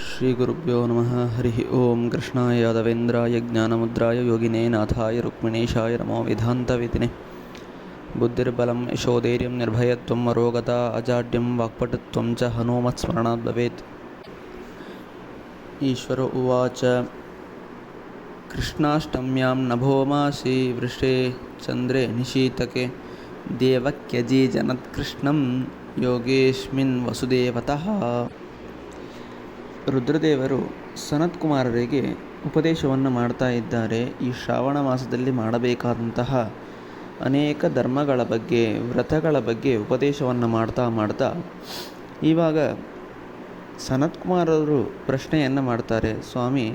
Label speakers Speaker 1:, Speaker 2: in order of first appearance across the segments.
Speaker 1: ಶ್ರೀಗುರುಭ್ಯೋ ನಮಃ. ಹರಿ ಓಂ. ಕೃಷ್ಣಾಯ ಯಾದವೇಂದ್ರಾಯ ಜ್ಞಾನಮುದ್ರಾಯ ಯೋಗಿನೇ ನಾಥಾಯ ರುಕ್ಮಿಣೇಶಾಯ ನಮೋ ವೇದಾಂತವೇದಿನೇ. ಬುದ್ಧಿರ್ಬಲಂ ಯಶೋಧೈರ್ಯಂ ನಿರ್ಭಯತ್ವಂ ಅರೋಗತಾ ಅಜಾಡ್ಯಂ ವಾಕ್ಪಟುತ್ವಂ ಚ ಹನುಮತ್ಸ್ಮರಣಾತ್ ಭವೇತ್. ಈಶ್ವರ ಉವಾಚ. ಕೃಷ್ಣಾಷ್ಟಮ್ಯಾಂ ನಭೋಮಾಸಿ ವೃಷೇ ಚಂದ್ರೇ ನಿಶೀತಕೆ ದೇವಕ್ಯಜೀಜನತ್ಕೃಷ್ಣಂ ಯೋಗೇಶ್ಮಿನ್ ವಸುದೇವತಃ. ರುದ್ರದೇವರು ಸನತ್ಕುಮಾರರಿಗೆ ಉಪದೇಶವನ್ನು ಮಾಡ್ತಾ ಇದ್ದಾರೆ. ಈ ಶ್ರಾವಣ ಮಾಸದಲ್ಲಿ ಮಾಡಬೇಕಾದಂತಹ ಅನೇಕ ಧರ್ಮಗಳ ಬಗ್ಗೆ, ವ್ರತಗಳ ಬಗ್ಗೆ ಉಪದೇಶವನ್ನು ಮಾಡ್ತಾ ಇವಾಗ ಸನತ್ಕುಮಾರರು ಪ್ರಶ್ನೆಯನ್ನು ಮಾಡ್ತಾರೆ. ಸ್ವಾಮಿ,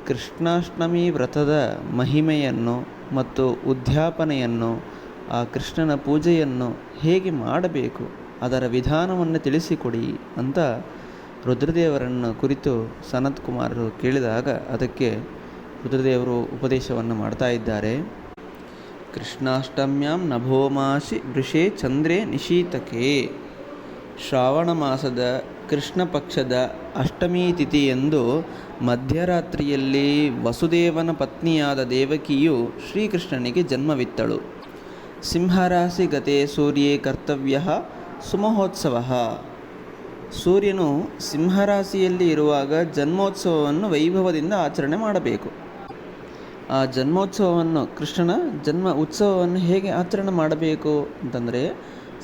Speaker 1: ಕೃಷ್ಣಾಷ್ಟಮಿ ವ್ರತದ ಮಹಿಮೆಯನ್ನು ಮತ್ತು ಉದ್ಯಾಪನೆಯನ್ನು, ಆ ಕೃಷ್ಣನ ಪೂಜೆಯನ್ನು ಹೇಗೆ ಮಾಡಬೇಕು, ಅದರ ವಿಧಾನವನ್ನು ತಿಳಿಸಿಕೊಡಿ ಅಂತ ರುದ್ರದೇವರನ್ನು ಕುರಿತು ಸನತ್ಕುಮಾರರು ಕೇಳಿದಾಗ ಅದಕ್ಕೆ ರುದ್ರದೇವರು ಉಪದೇಶವನ್ನು ಮಾಡ್ತಾ ಇದ್ದಾರೆ. ಕೃಷ್ಣಾಷ್ಟಮ್ಯಾಂ ನಭೋಮಾಸಿ ವೃಷೇ ಚಂದ್ರೇ ನಿಶೀತಕೆ. ಶ್ರಾವಣ ಮಾಸದ ಕೃಷ್ಣ ಪಕ್ಷದ ಅಷ್ಟಮಿ ತಿಥಿಯಂದು ಮಧ್ಯರಾತ್ರಿಯಲ್ಲಿ ವಸುದೇವನ ಪತ್ನಿಯಾದ ದೇವಕಿಯು ಶ್ರೀಕೃಷ್ಣನಿಗೆ ಜನ್ಮವಿತ್ತಳು. ಸಿಂಹರಾಶಿ ಗತೆ ಸೂರ್ಯೇ ಕರ್ತವ್ಯ ಸುಮಹೋತ್ಸವ. ಸೂರ್ಯನು ಸಿಂಹರಾಶಿಯಲ್ಲಿ ಇರುವಾಗ ಜನ್ಮೋತ್ಸವವನ್ನು ವೈಭವದಿಂದ ಆಚರಣೆ ಮಾಡಬೇಕು. ಆ ಜನ್ಮೋತ್ಸವವನ್ನು, ಕೃಷ್ಣನ ಜನ್ಮ ಉತ್ಸವವನ್ನು ಹೇಗೆ ಆಚರಣೆ ಮಾಡಬೇಕು ಅಂತಂದರೆ,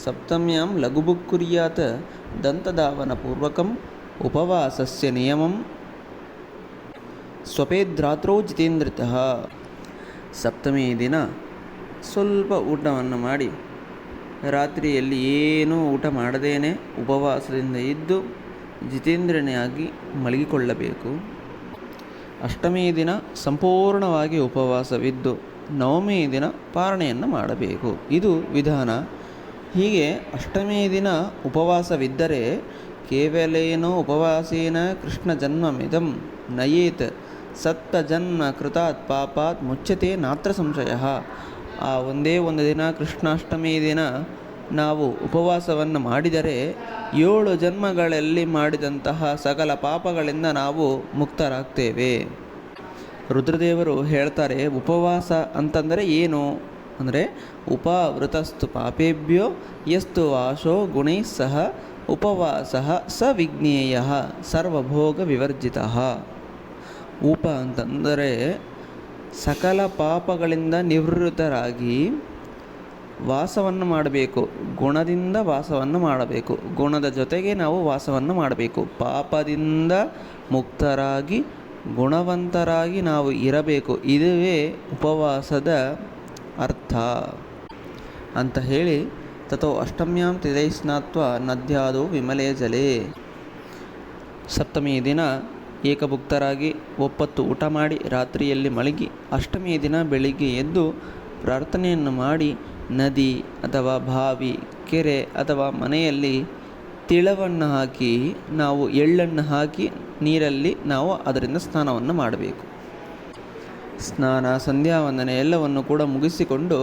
Speaker 1: ಸಪ್ತಮ್ಯಾಂ ಲಘುಬುಕ್ಕುರ್ಯಾತ್ ದಂತಧಾವನ ಪೂರ್ವಕಂ ಉಪವಾಸಸ್ಯ ನಿಯಮಂ ಸ್ವಪೇದ್ರಾತ್ರೌ ಜಿತೇಂದ್ರಿತಃ. ಸಪ್ತಮಿ ದಿನ ಸ್ವಲ್ಪ ಊಟವನ್ನು ಮಾಡಿ, ರಾತ್ರಿಯಲ್ಲಿ ಏನೂ ಊಟ ಮಾಡದೇನೆ ಉಪವಾಸದಿಂದ ಇದ್ದು ಜಿತೇಂದ್ರನಾಗಿ ಮಲಗಿಕೊಳ್ಳಬೇಕು. ಅಷ್ಟಮಿ ದಿನ ಸಂಪೂರ್ಣವಾಗಿ ಉಪವಾಸವಿದ್ದು ನವಮಿ ದಿನ ಪಾರಣೆಯನ್ನು ಮಾಡಬೇಕು. ಇದು ವಿಧಾನ. ಹೀಗೆ ಅಷ್ಟಮಿ ದಿನ ಉಪವಾಸವಿದ್ದರೆ ಕೇವಲೇನೋ ಉಪವಾಸೇನ ಕೃಷ್ಣ ಜನ್ಮಮಿದಂ ನಯೇತ್ ಸತ್ವಜನ್ಮ ಕೃತಾತ್ ಪಾಪಾತ್ ಮುಚ್ಯತೆ ನಾತ್ರ ಸಂಶಯ. ಆ ಒಂದೇ ಒಂದು ದಿನ, ಕೃಷ್ಣಾಷ್ಟಮಿ ದಿನ ನಾವು ಉಪವಾಸವನ್ನು ಮಾಡಿದರೆ 7 ಜನ್ಮಗಳಲ್ಲಿ ಮಾಡಿದಂತಹ ಸಕಲ ಪಾಪಗಳಿಂದ ನಾವು ಮುಕ್ತರಾಗ್ತೇವೆ. ರುದ್ರದೇವರು ಹೇಳ್ತಾರೆ, ಉಪವಾಸ ಅಂತಂದರೆ ಏನು ಅಂದರೆ, ಉಪವೃತಸ್ತು ಪಾಪೇಭ್ಯೋ ಯಸ್ತು ವಾಸೋ ಗುಣೈ ಸಹ ಉಪವಾಸ ಸ ವಿಜ್ಞೇಯ ಸರ್ವಭೋಗ ವಿವರ್ಜಿತಃ. ಉಪ ಅಂತಂದರೆ ಸಕಲ ಪಾಪಗಳಿಂದ ನಿವೃತ್ತರಾಗಿ ವಾಸವನ್ನು ಮಾಡಬೇಕು. ಗುಣದಿಂದ ವಾಸವನ್ನು ಮಾಡಬೇಕು. ಗುಣದ ಜೊತೆಗೆ ನಾವು ವಾಸವನ್ನು ಮಾಡಬೇಕು. ಪಾಪದಿಂದ ಮುಕ್ತರಾಗಿ ಗುಣವಂತರಾಗಿ ನಾವು ಇರಬೇಕು. ಇದುವೇ ಉಪವಾಸದ ಅರ್ಥ ಅಂತ ಹೇಳಿ, ತಥೋ ಅಷ್ಟಮ್ಯಾಂ ತ್ರಿದೈಸ್ನಾತ್ವ ನದ್ಯಾದೋ ವಿಮಲೇ ಜಲೇ. ಸಪ್ತಮಿ ದಿನ ಏಕಭುಕ್ತರಾಗಿ ಒಪ್ಪತ್ತು ಊಟ ಮಾಡಿ ರಾತ್ರಿಯಲ್ಲಿ ಮಲಗಿ, ಅಷ್ಟಮಿ ದಿನ ಬೆಳಿಗ್ಗೆ ಎದ್ದು ಪ್ರಾರ್ಥನೆಯನ್ನು ಮಾಡಿ ನದಿ ಅಥವಾ ಬಾವಿ, ಕೆರೆ ಅಥವಾ ಮನೆಯಲ್ಲಿ ತಿಳವನ್ನು ಹಾಕಿ, ನಾವು ಎಳ್ಳನ್ನು ಹಾಕಿ ನೀರಲ್ಲಿ ನಾವು ಅದರಿಂದ ಸ್ನಾನವನ್ನು ಮಾಡಬೇಕು. ಸ್ನಾನ, ಸಂಧ್ಯಾವಂದನೆ ಎಲ್ಲವನ್ನು ಕೂಡ ಮುಗಿಸಿಕೊಂಡು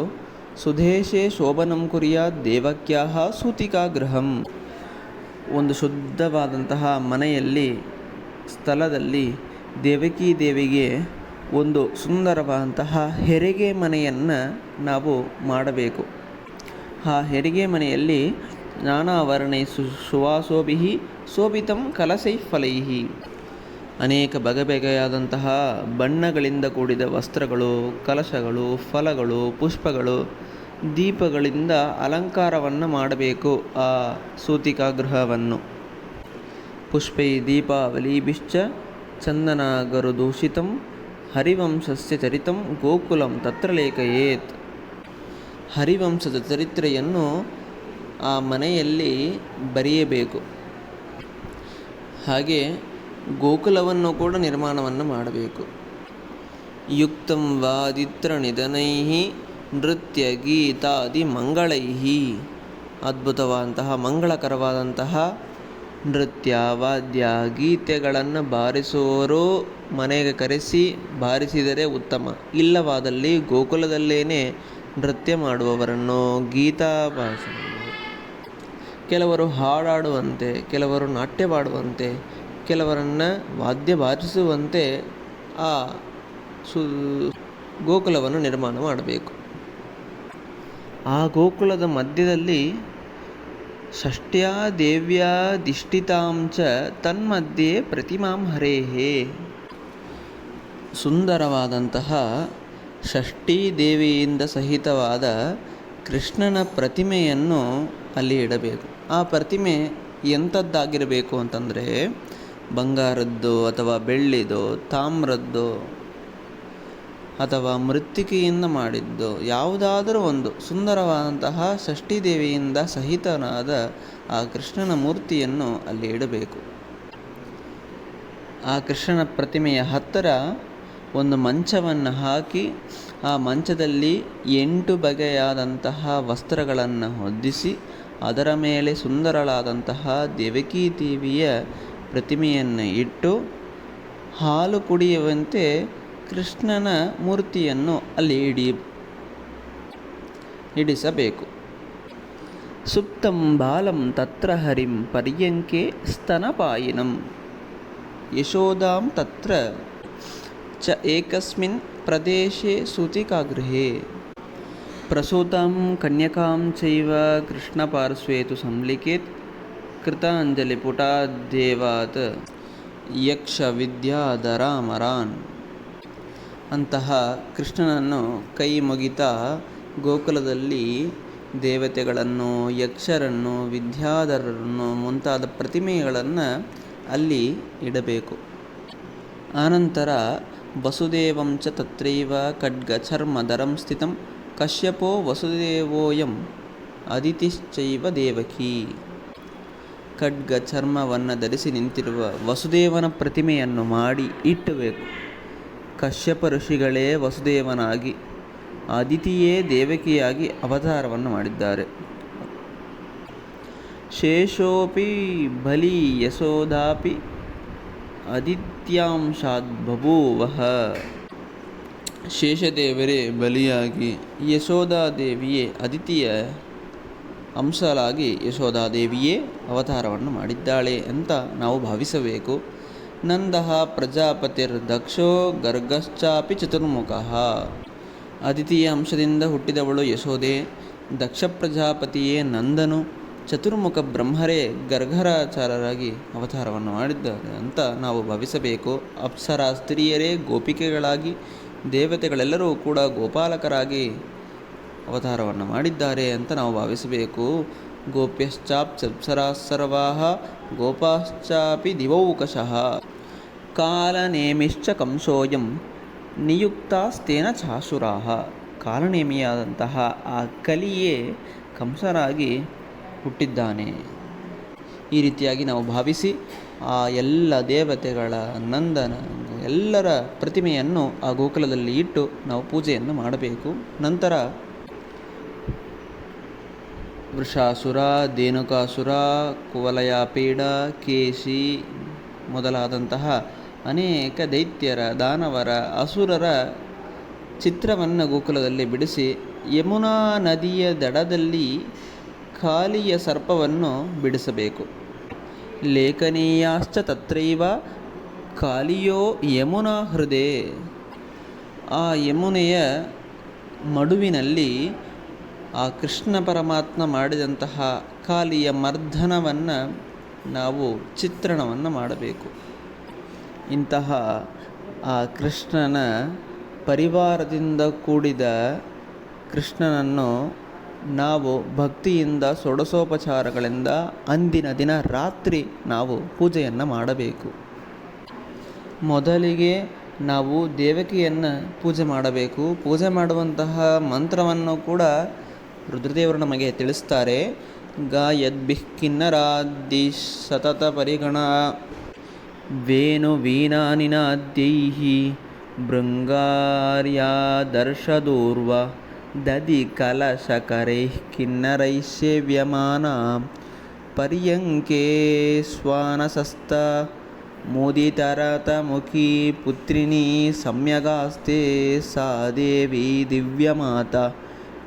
Speaker 1: ಸುಧೇಶೇ ಶೋಭನಂ ಕುರ್ಯಾತ್ ದೇವಕ್ಯಾಹ ಸೂತಿಕಾಗೃಹಂ. ಒಂದು ಶುದ್ಧವಾದಂತಹ ಮನೆಯಲ್ಲಿ, ಸ್ಥಳದಲ್ಲಿ ದೇವಕಿ ದೇವಿಗೆ ಒಂದು ಸುಂದರವಾದಂತಹ ಹೆರಿಗೆ ಮನೆಯನ್ನು ನಾವು ಮಾಡಬೇಕು. ಆ ಹೆರಿಗೆ ಮನೆಯಲ್ಲಿ ನಾನಾ ವರ್ಣೈ ಸುವಾಸೋಭಿ ಶೋಭಿತಂ ಕಲಶೈ ಫಲೈ. ಅನೇಕ ಬಗೆಬಗೆಯಾದಂತಹ ಬಣ್ಣಗಳಿಂದ ಕೂಡಿದ ವಸ್ತ್ರಗಳು, ಕಲಶಗಳು, ಫಲಗಳು, ಪುಷ್ಪಗಳು, ದೀಪಗಳಿಂದ ಅಲಂಕಾರವನ್ನು ಮಾಡಬೇಕು ಆ ಸೂತಿಕಾಗೃಹವನ್ನು. ಪುಷ್ಪೈ ದೀಪಾವಲಿಭಿಶ್ಚ ಚಂದನಾಗರುದೂಷಿತಂ ಹರಿವಂಶಸ್ಯ ಚರಿತಂ ಗೋಕುಲಂ ತತ್ರ ಲೇಖಯೇತ್. ಹರಿವಂಶದ ಚರಿತ್ರೆಯನ್ನು ಆ ಮನೆಯಲ್ಲಿ ಬರೆಯಬೇಕು. ಹಾಗೆ ಗೋಕುಲವನ್ನು ಕೂಡ ನಿರ್ಮಾಣವನ್ನು ಮಾಡಬೇಕು. ಯುಕ್ತಂ ವಾದಿತ್ರ ನಿಧನೈ ನೃತ್ಯ ಗೀತಾದಿ ಮಂಗಳೈ. ಅದ್ಭುತವಾದಂತಹ ಮಂಗಳಕರವಾದಂತಹ ನೃತ್ಯ, ವಾದ್ಯ, ಗೀತೆಗಳನ್ನು ಬಾರಿಸುವವರು ಮನೆಗೆ ಕರೆಸಿ ಬಾರಿಸಿದರೆ ಉತ್ತಮ. ಇಲ್ಲವಾದಲ್ಲಿ ಗೋಕುಲದಲ್ಲೇನೆ ನೃತ್ಯ ಮಾಡುವವರನ್ನು, ಗೀತಾ ಭಾಷಣ, ಕೆಲವರು ಹಾಡಾಡುವಂತೆ, ಕೆಲವರು ನಾಟ್ಯವಾಡುವಂತೆ,
Speaker 2: ಕೆಲವರನ್ನು ವಾದ್ಯ ಬಾರಿಸುವಂತೆ ಆ ಗೋಕುಲವನ್ನು ನಿರ್ಮಾಣ ಮಾಡಬೇಕು. ಆ ಗೋಕುಲದ ಮಧ್ಯದಲ್ಲಿ ಷಷ್ಟ್ಯಾ ದೇವ್ಯಾ ದಿಷ್ಟಿತಾಂಚ ತನ್ಮಧ್ಯೆ ಪ್ರತಿಮಾಂ ಹರೇಹೇ, ಸುಂದರವಾದಂತಹ ಷಷ್ಠೀ ದೇವಿಯಿಂದ ಸಹಿತವಾದ ಕೃಷ್ಣನ ಪ್ರತಿಮೆಯನ್ನು ಅಲ್ಲಿ ಇಡಬೇಕು. ಆ ಪ್ರತಿಮೆ ಎಂಥದ್ದಾಗಿರಬೇಕು ಅಂತಂದರೆ ಬಂಗಾರದ್ದು ಅಥವಾ ಬೆಳ್ಳಿದು, ತಾಮ್ರದ್ದು ಅಥವಾ ಮೃತ್ತಿಕೆಯಿಂದ ಮಾಡಿದ್ದು ಯಾವುದಾದರೂ ಒಂದು ಸುಂದರವಾದಂತಹ ಷಷ್ಠೀ ದೇವಿಯಿಂದ ಸಹಿತನಾದ ಆ ಕೃಷ್ಣನ ಮೂರ್ತಿಯನ್ನು ಅಲ್ಲಿ ಇಡಬೇಕು. ಆ ಕೃಷ್ಣನ ಪ್ರತಿಮೆಯ ಹತ್ತಿರ ಒಂದು ಮಂಚವನ್ನು ಹಾಕಿ ಆ ಮಂಚದಲ್ಲಿ 8 ಬಗೆಯಾದಂತಹ ವಸ್ತ್ರಗಳನ್ನು ಹೊದಿಸಿ ಅದರ ಮೇಲೆ ಸುಂದರಳಾದಂತಹ ದೇವಕೀ ದೇವಿಯ ಪ್ರತಿಮೆಯನ್ನು ಇಟ್ಟು ಹಾಲು ಕುಡಿಯುವಂತೆ ಕೃಷ್ಣನ ಮೂರ್ತಿಯನ್ನು ಅಲ್ಲಿ ಇಡಿಸಬೇಕು. ಸುಪ್ತಂ ಬಾಲಂ ತತ್ರ ಹರಿಂ ಪರ್ಯಂಕೆ ಸ್ತನಪಾಯಿನಂ ಯಶೋದಾಂ ತತ್ರ ಚ ಏಕಸ್ಮಿನ್ ಪ್ರದೇಶೆ ಸೂತಿಕಾಗೃಹೇ ಪ್ರಸೂತಾಂ ಕನ್ಯಕಾಂ ಚೈವ ಕೃಷ್ಣಪಾರ್ಶ್ವೇ ತು ಸಂಲಿಖೇತ್ ಕೃತಾಂಜಲಿಪುಟಾದೇವಾತ್ ಯಕ್ಷ ವಿದ್ಯಾಧರಾಮರಾನ್. ಅಂತಹ ಕೃಷ್ಣನನ್ನು ಕೈ ಮುಗಿತಾ ಗೋಕುಲದಲ್ಲಿ ದೇವತೆಗಳನ್ನು, ಯಕ್ಷರನ್ನು, ವಿದ್ಯಾಧರರನ್ನು ಮುಂತಾದ ಪ್ರತಿಮೆಗಳನ್ನು ಅಲ್ಲಿ ಇಡಬೇಕು. ಆನಂತರ ವಸುದೇವಂ ಚ ತತ್ರೈವ ಖಡ್ಗಚರ್ಮಧರಂ ಸ್ಥಿತಂ ಕಶ್ಯಪೋ ವಸುದೇವೋಯಂ ಅದಿತಿಶ್ಚೈವ ದೇವಕಿ. ಖಡ್ಗ ಚರ್ಮವನ್ನು ಧರಿಸಿ ನಿಂತಿರುವ ವಸುದೇವನ ಪ್ರತಿಮೆಯನ್ನು ಮಾಡಿ ಇಟ್ಟಬೇಕು. ಕಶ್ಯಪ ಋಷಿಗಳೇ ವಸುದೇವನಾಗಿ, ಅದಿತಿಯೇ ದೇವಕಿಯಾಗಿ ಅವತಾರವನ್ನು ಮಾಡಿದ್ದಾರೆ. ಶೇಷೋಪಿ ಬಲಿ ಯಶೋದಾಪಿ ಅದಿತ್ಯಾಂಶಾದ್ ಬಭೂವಃ. ಶೇಷದೇವರೇ ಬಲಿಯಾಗಿ, ಯಶೋಧಾದೇವಿಯೇ ಅದಿತಿಯ ಅಂಶಲಾಗಿ ಯಶೋಧಾದೇವಿಯೇ ಅವತಾರವನ್ನು ಮಾಡಿದ್ದಾಳೆ ಅಂತ ನಾವು ಭಾವಿಸಬೇಕು. ನಂದಃ ಪ್ರಜಾಪತಿರ್ದಕ್ಷೋ ಗರ್ಗಶ್ಚಾಪಿ ಚತುರ್ಮುಖಃ. ಅದಿತಿಯ ಅಂಶದಿಂದ ಹುಟ್ಟಿದವಳು ಯಶೋದೆ, ದಕ್ಷ ಪ್ರಜಾಪತಿಯೇ ನಂದನು, ಚತುರ್ಮುಖ ಬ್ರಹ್ಮರೇ ಗರ್ಗರಾಚಾರ್ಯರಾಗಿ ಅವತಾರವನ್ನು ಮಾಡಿದ್ದಾರೆ ಅಂತ ನಾವು ಭಾವಿಸಬೇಕು. ಅಪ್ಸರಾ ಸ್ತ್ರೀಯರೇ ಗೋಪಿಕೆಗಳಾಗಿ, ದೇವತೆಗಳೆಲ್ಲರೂ ಕೂಡ ಗೋಪಾಲಕರಾಗಿ ಅವತಾರವನ್ನು ಮಾಡಿದ್ದಾರೆ ಅಂತ ನಾವು ಭಾವಿಸಬೇಕು. ಗೋಪ್ಯಶ್ಚಾಪ್ಸರಾಃ ಸರ್ವಾಃ ಗೋಪಾಶ್ಚಾಪಿ ದಿವೌಕಶಃ ಕಾಲನೇಮಿಶ್ಚ ಕಂಸೋಯಂ ನಿಯುಕ್ತಾಸ್ತೇನ ಚಾಸುರಾಃ. ಕಾಲನೇಮಿಯಾದಂತಹ ಆ ಕಲಿಯೇ ಕಂಸರಾಗಿ ಹುಟ್ಟಿದ್ದಾನೆ. ಈ ರೀತಿಯಾಗಿ ನಾವು ಭಾವಿಸಿ ಆ ಎಲ್ಲ ದೇವತೆಗಳ, ನಂದನ ಎಲ್ಲರ ಪ್ರತಿಮೆಯನ್ನು ಆ ಗೋಕುಲದಲ್ಲಿ ಇಟ್ಟು ನಾವು ಪೂಜೆಯನ್ನು ಮಾಡಬೇಕು. ನಂತರ ವೃಷಾಸುರ, ಧೇನುಕಾಸುರ, ಕುವಲಯಾಪೀಡ, ಕೇಶಿ ಮೊದಲಾದಂತಹ ಅನೇಕ ದೈತ್ಯರ, ದಾನವರ, ಅಸುರರ ಚಿತ್ರವನ್ನು ಗೋಕುಲದಲ್ಲಿ ಬಿಡಿಸಿ ಯಮುನಾ ನದಿಯ ದಡದಲ್ಲಿ ಕಾಲಿಯ ಸರ್ಪವನ್ನು ಬಿಡಿಸಬೇಕು. ಲೇಖನೀಯಾಶ್ಚ ತತ್ರೈವ ಕಾಲಿಯೋ ಯಮುನಾ ಹೃದಯ. ಆ ಯಮುನೆಯ ಮಡುವಿನಲ್ಲಿ ಆ ಕೃಷ್ಣ ಪರಮಾತ್ಮ ಮಾಡಿದಂತಹ ಕಾಲಿಯ ಮರ್ದನವನ್ನು ನಾವು ಚಿತ್ರಣವನ್ನು ಮಾಡಬೇಕು. ಇಂತಹ ಆ ಕೃಷ್ಣನ ಪರಿವಾರದಿಂದ ಕೂಡಿದ ಕೃಷ್ಣನನ್ನು ನಾವು ಭಕ್ತಿಯಿಂದ ಷೋಡಶೋಪಚಾರಗಳಿಂದ ಅಂದಿನ ದಿನ ರಾತ್ರಿ ನಾವು ಪೂಜೆಯನ್ನು ಮಾಡಬೇಕು. ಮೊದಲಿಗೆ ನಾವು ದೇವಕಿಯನ್ನು ಪೂಜೆ ಮಾಡಬೇಕು. ಪೂಜೆ ಮಾಡುವಂತಹ ಮಂತ್ರವನ್ನು ಕೂಡ ರುದ್ರದೇವರು ನಮಗೆ ತಿಳಿಸ್ತಾರೆ. ಗಾಯದ್ಭಿಃ ಕಿನ್ನರಾದಿ ಸತತ ಪರಿಗಣ ವೇಣು ವೀಣಾನಿನಾದ್ಯೈಃ ಭೃಂಗಾರ್ಯಾದರ್ಶದೂರ್ವ ದಧಿ ಕಲಶಕರೈಃ ಕಿನ್ನರೈಃ ಸೇವ್ಯಮಾನಾ ಪರ್ಯಂಕೆ ಶ್ವಾನಸಸ್ತ ಮುದಿತರತಮುಖಿ ಪುತ್ರಿಣೀ ಸಮ್ಯಗಾಸ್ತೆ ಸಾ ದೇವಿ ದಿವ್ಯಮಾತಾ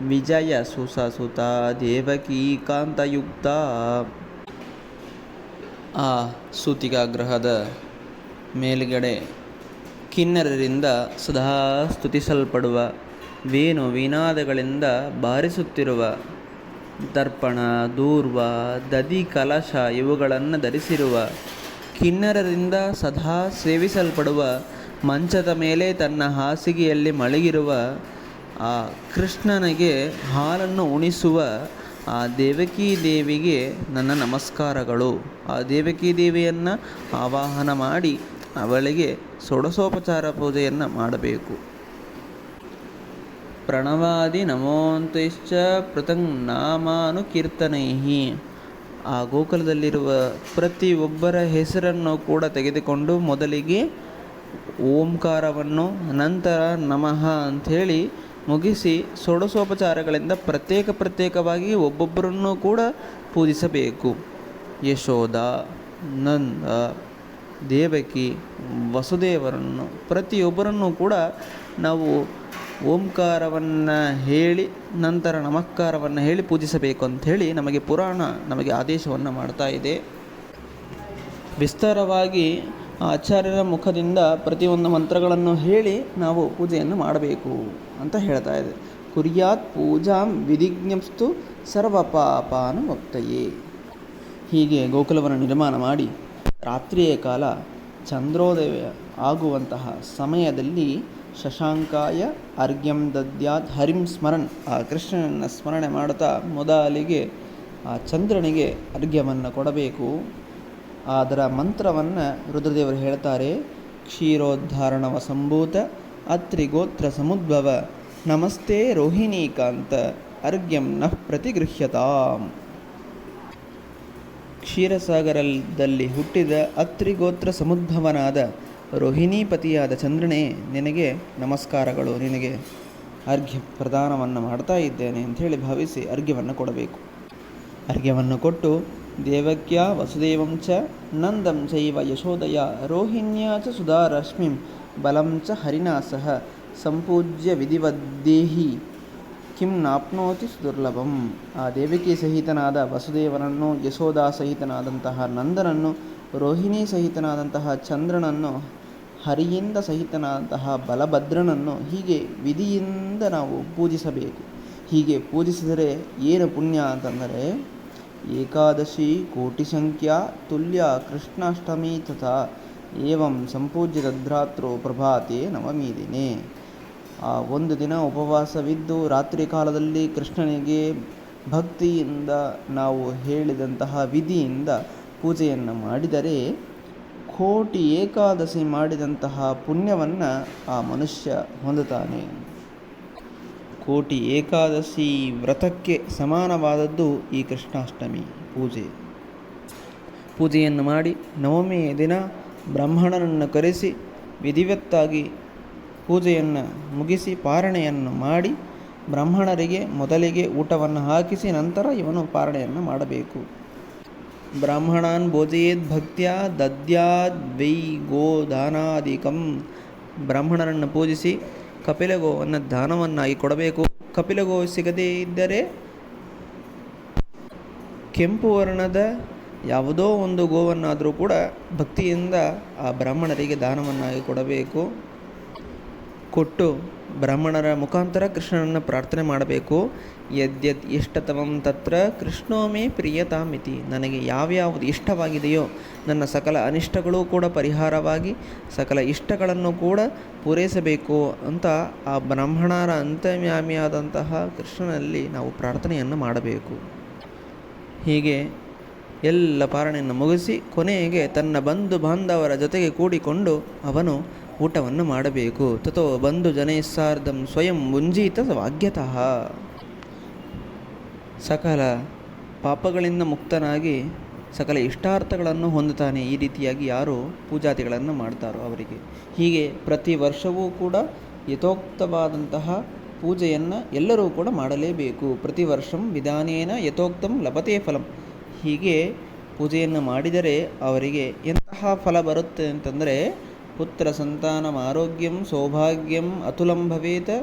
Speaker 2: ವಿಜಯ ಸುಸಸುತ ದೇವಕೀ ಕಾಂತಯುಕ್ತ.
Speaker 1: ಆ ಸೂತಿಕಾಗ್ರಹದ ಮೇಲುಗಡೆ ಕಿನ್ನರರಿಂದ ಸದಾ ಸ್ತುತಿಸಲ್ಪಡುವ ವೇಣು ವಿನಾದಗಳಿಂದ ಬಾರಿಸುತ್ತಿರುವ ದರ್ಪಣ, ದೂರ್ವ, ದದಿ, ಕಲಶ ಇವುಗಳನ್ನು ಧರಿಸಿರುವ ಕಿನ್ನರರಿಂದ ಸದಾ ಸೇವಿಸಲ್ಪಡುವ ಮಂಚದ ಮೇಲೆ ತನ್ನ ಹಾಸಿಗೆಯಲ್ಲಿ ಮಲಗಿರುವ ಆ ಕೃಷ್ಣನಿಗೆ ಹಾಲನ್ನು ಉಣಿಸುವ ಆ ದೇವಕೀ ದೇವಿಗೆ ನನ್ನ ನಮಸ್ಕಾರಗಳು. ಆ ದೇವಕೀ ದೇವಿಯನ್ನು ಆವಾಹನ ಮಾಡಿ ಅವಳಿಗೆ ಷೋಡಶೋಪಚಾರ ಪೂಜೆಯನ್ನು ಮಾಡಬೇಕು. ಪ್ರಣವಾದಿ ನಮೋಂತೈಶ್ಚ ಪೃಥಂಗ್ ನಾಮಾನುಕೀರ್ತನೈ. ಆ ಗೋಕುಲದಲ್ಲಿರುವ ಪ್ರತಿಯೊಬ್ಬರ ಹೆಸರನ್ನು ಕೂಡ ತೆಗೆದುಕೊಂಡು ಮೊದಲಿಗೆ ಓಂಕಾರವನ್ನು, ನಂತರ ನಮಃ ಅಂಥೇಳಿ ಮುಗಿಸಿ ಷೋಡಶೋಪಚಾರಗಳಿಂದ ಪ್ರತ್ಯೇಕವಾಗಿ ಒಬ್ಬೊಬ್ಬರನ್ನು ಕೂಡ ಪೂಜಿಸಬೇಕು. ಯಶೋಧ, ನಂದ, ದೇವಕಿ, ವಸುದೇವರನ್ನು ಪ್ರತಿಯೊಬ್ಬರನ್ನು ಕೂಡ ನಾವು ಓಂಕಾರವನ್ನು ಹೇಳಿ ನಂತರ ನಮಸ್ಕಾರವನ್ನು ಹೇಳಿ ಪೂಜಿಸಬೇಕು ಅಂಥೇಳಿ ನಮಗೆ ಆದೇಶವನ್ನು ಮಾಡ್ತಾ ಇದೆ. ವಿಸ್ತಾರವಾಗಿ ಆಚಾರ್ಯರ ಮುಖದಿಂದ ಪ್ರತಿಯೊಂದು ಮಂತ್ರಗಳನ್ನು ಹೇಳಿ ನಾವು ಪೂಜೆಯನ್ನು ಮಾಡಬೇಕು ಅಂತ ಹೇಳ್ತಾ ಇದೆ. ಕುರ್ಯಾತ್ ಪೂಜಾಂ ವಿಧಿಜ್ಞಪ್ಸ್ತು ಸರ್ವಪಾಪಾನುಮುಕ್ತಯೇ. ಹೀಗೆ ಗೋಕುಲವನ್ನು ನಿರ್ಮಾಣ ಮಾಡಿ ರಾತ್ರಿಯ ಕಾಲ ಚಂದ್ರೋದಯ ಆಗುವಂತಹ ಸಮಯದಲ್ಲಿ ಶಶಾಂಕಾಯ ಅರ್ಘ್ಯಂ ದದ್ಯಾತ್ ಹರಿಂ ಸ್ಮರನ್, ಆ ಕೃಷ್ಣನನ್ನು ಸ್ಮರಣೆ ಮಾಡುತ್ತಾ ಮೊದಲಿಗೆ ಆ ಚಂದ್ರನಿಗೆ ಅರ್ಘ್ಯವನ್ನು ಕೊಡಬೇಕು. ಅದರ ಮಂತ್ರವನ್ನು ರುದ್ರದೇವರು ಹೇಳ್ತಾರೆ. ಕ್ಷೀರೋದ್ಧಾರಣವ ಸಂಭೂತ ಅತ್ರಿಗೋತ್ರ ಸಮುದ್ಭವ ನಮಸ್ತೆ ರೋಹಿಣೀಕಾಂತ ಅರ್ಘ್ಯಂ ನಃ ಪ್ರತಿಗೃಹ್ಯತಾಂ. ಕ್ಷೀರಸಾಗರದಲ್ಲಿ ಹುಟ್ಟಿದ ಅತ್ರಿಗೋತ್ರ ಸಮುದ್ಭವನಾದ ರೋಹಿಣೀಪತಿಯಾದ ಚಂದ್ರನೇ, ನಿನಗೆ ನಮಸ್ಕಾರಗಳು, ನಿನಗೆ ಅರ್ಘ್ಯ ಪ್ರದಾನವನ್ನು ಮಾಡ್ತಾ ಇದ್ದೇನೆ ಅಂಥೇಳಿ ಭಾವಿಸಿ ಅರ್ಘ್ಯವನ್ನು ಕೊಡಬೇಕು. ಅರ್ಘ್ಯವನ್ನು ಕೊಟ್ಟು ದೇವಕ್ಯ ವಸುದೇವಂ ಚ ನಂದಂ ಚೈವ ಯಶೋದಯ ರೋಹಿಣ್ಯಾ ಚ ಸುಧಾರಶ್ಮಿಂ ಬಲಂ ಚ ಹರಿಣಾ ಸಹ ಸಂಪೂಜ್ಯ ವಿಧಿವದ್ದೇಹಿ ಕಿಂ ನಾಪ್ನೋತಿ ಸುದುರ್ಲಭಂ. ಆ ದೇವಕಿ ಸಹಿತನಾದ ವಸುದೇವನನ್ನು, ಯಶೋಧಾ ಸಹಿತನಾದಂತಹ ನಂದನನ್ನು, ರೋಹಿಣಿ ಸಹಿತನಾದಂತಹ ಚಂದ್ರನನ್ನು, ಹರಿಯಿಂದ ಸಹಿತನಾದಂತಹ ಬಲಭದ್ರನನ್ನು ಹೀಗೆ ವಿಧಿಯಿಂದ ನಾವು ಪೂಜಿಸಬೇಕು. ಹೀಗೆ ಪೂಜಿಸಿದರೆ ಏನು ಪುಣ್ಯ ಅಂತಂದರೆ, ಏಕಾದಶಿ ಕೋಟಿ ಸಂಖ್ಯಾ ತುಲ್ಯ ಕೃಷ್ಣಾಷ್ಟಮಿ ತಥಾ ಏವಂ ಸಂಪೂಜ್ಯ ತದ್ರಾತ್ರೋ ಪ್ರಭಾತೆ ನವಮಿ ದಿನೇ. ಆ ಒಂದು ದಿನ ಉಪವಾಸವಿದ್ದು ರಾತ್ರಿ ಕಾಲದಲ್ಲಿ ಕೃಷ್ಣನಿಗೆ ಭಕ್ತಿಯಿಂದ ನಾವು ಹೇಳಿದಂತಹ ವಿಧಿಯಿಂದ ಪೂಜೆಯನ್ನು ಮಾಡಿದರೆ ಕೋಟಿ ಏಕಾದಶಿ ಮಾಡಿದಂತಹ ಪುಣ್ಯವನ್ನು ಆ ಮನುಷ್ಯ ಹೊಂದುತ್ತಾನೆ. ಕೋಟಿ ಏಕಾದಶಿ ವ್ರತಕ್ಕೆ ಸಮಾನವಾದದ್ದು ಈ ಕೃಷ್ಣಾಷ್ಟಮಿ ಪೂಜೆಯನ್ನು ಮಾಡಿ ನವಮಿಯ ದಿನ ಬ್ರಾಹ್ಮಣನನ್ನು ಕರೆಸಿ ವಿಧಿವತ್ತಾಗಿ ಪೂಜೆಯನ್ನು ಮುಗಿಸಿ ಪಾರಣೆಯನ್ನು ಮಾಡಿ ಬ್ರಾಹ್ಮಣರಿಗೆ ಮೊದಲಿಗೆ ಊಟವನ್ನು ಹಾಕಿಸಿ ನಂತರ ಇವನು ಪಾರಣೆಯನ್ನು ಮಾಡಬೇಕು. ಬ್ರಾಹ್ಮಣಾನ್ ಭೋಜಯೇದ್ ಭಕ್ತ್ಯ ದದ್ಯಾದ್ ವೈ ಗೋದಾನಾದಿಕಂ. ಬ್ರಾಹ್ಮಣರನ್ನು ಪೂಜಿಸಿ ಕಪಿಲಗೋವನ್ನು ದಾನವನ್ನಾಗಿ ಕೊಡಬೇಕು. ಕಪಿಲಗೋ ಸಿಗದೇ ಇದ್ದರೆ ಕೆಂಪು ವರ್ಣದ ಯಾವುದೋ ಒಂದು ಗೋವನ್ನಾದರೂ ಕೂಡ ಭಕ್ತಿಯಿಂದ ಆ ಬ್ರಾಹ್ಮಣರಿಗೆ ದಾನವನ್ನಾಗಿ ಕೊಡಬೇಕು. ಕೊಟ್ಟು ಬ್ರಾಹ್ಮಣರ ಮುಖಾಂತರ ಕೃಷ್ಣನನ್ನು ಪ್ರಾರ್ಥನೆ ಮಾಡಬೇಕು. ಯದ್ಯದ್ ಇಷ್ಟತಮಂ ತತ್ರ ಕೃಷ್ಣೋ ಮೇ ಪ್ರಿಯತಾಮಿತಿ. ನನಗೆ ಯಾವ್ಯಾವುದು ಇಷ್ಟವಾಗಿದೆಯೋ ನನ್ನ ಸಕಲ ಅನಿಷ್ಟಗಳೂ ಕೂಡ ಪರಿಹಾರವಾಗಿ ಸಕಲ ಇಷ್ಟಗಳನ್ನು ಕೂಡ ಪೂರೈಸಬೇಕು ಅಂತ ಆ ಬ್ರಾಹ್ಮಣರ ಅಂತರ್ಯಾಮಿಯಾದಂತಹ ಕೃಷ್ಣನಲ್ಲಿ ನಾವು ಪ್ರಾರ್ಥನೆಯನ್ನು ಮಾಡಬೇಕು. ಹೀಗೆ ಎಲ್ಲ ಪಾರಣೆಯನ್ನು ಮುಗಿಸಿ ಕೊನೆಗೆ ತನ್ನ ಬಂಧು ಬಾಂಧವರ ಜೊತೆಗೆ ಕೂಡಿಕೊಂಡು ಅವನು ಊಟವನ್ನು ಮಾಡಬೇಕು. ತಥೋ ಬಂಧು ಜನೈಸ್ಸಾರ್ಧಂ ಸ್ವಯಂ ಮುಂಜೀತ ವಾಗ್ಯತಃ. ಸಕಲ ಪಾಪಗಳಿಂದ ಮುಕ್ತನಾಗಿ ಸಕಲ ಇಷ್ಟಾರ್ಥಗಳನ್ನು ಹೊಂದುತ್ತಾನೆ. ಈ ರೀತಿಯಾಗಿ ಯಾರು ಪೂಜಾದಿಗಳನ್ನು ಮಾಡ್ತಾರೋ ಅವರಿಗೆ. ಹೀಗೆ ಪ್ರತಿ ವರ್ಷವೂ ಕೂಡ ಯಥೋಕ್ತವಾದಂತಹ ಪೂಜೆಯನ್ನು ಎಲ್ಲರೂ ಕೂಡ ಮಾಡಲೇಬೇಕು. ಪ್ರತಿ ವರ್ಷಂ ವಿಧಾನೇನ ಯಥೋಕ್ತಂ ಲಭತೆ ಫಲಂ. ಹೀಗೆ ಪೂಜೆಯನ್ನು ಮಾಡಿದರೆ ಅವರಿಗೆ ಎಂತಹ ಫಲ ಬರುತ್ತೆ ಅಂತಂದರೆ, ಪುತ್ರ ಸಂತಾನಂ ಆರೋಗ್ಯಂ ಸೌಭಾಗ್ಯಂ ಅತುಲಂ ಭವೇತ್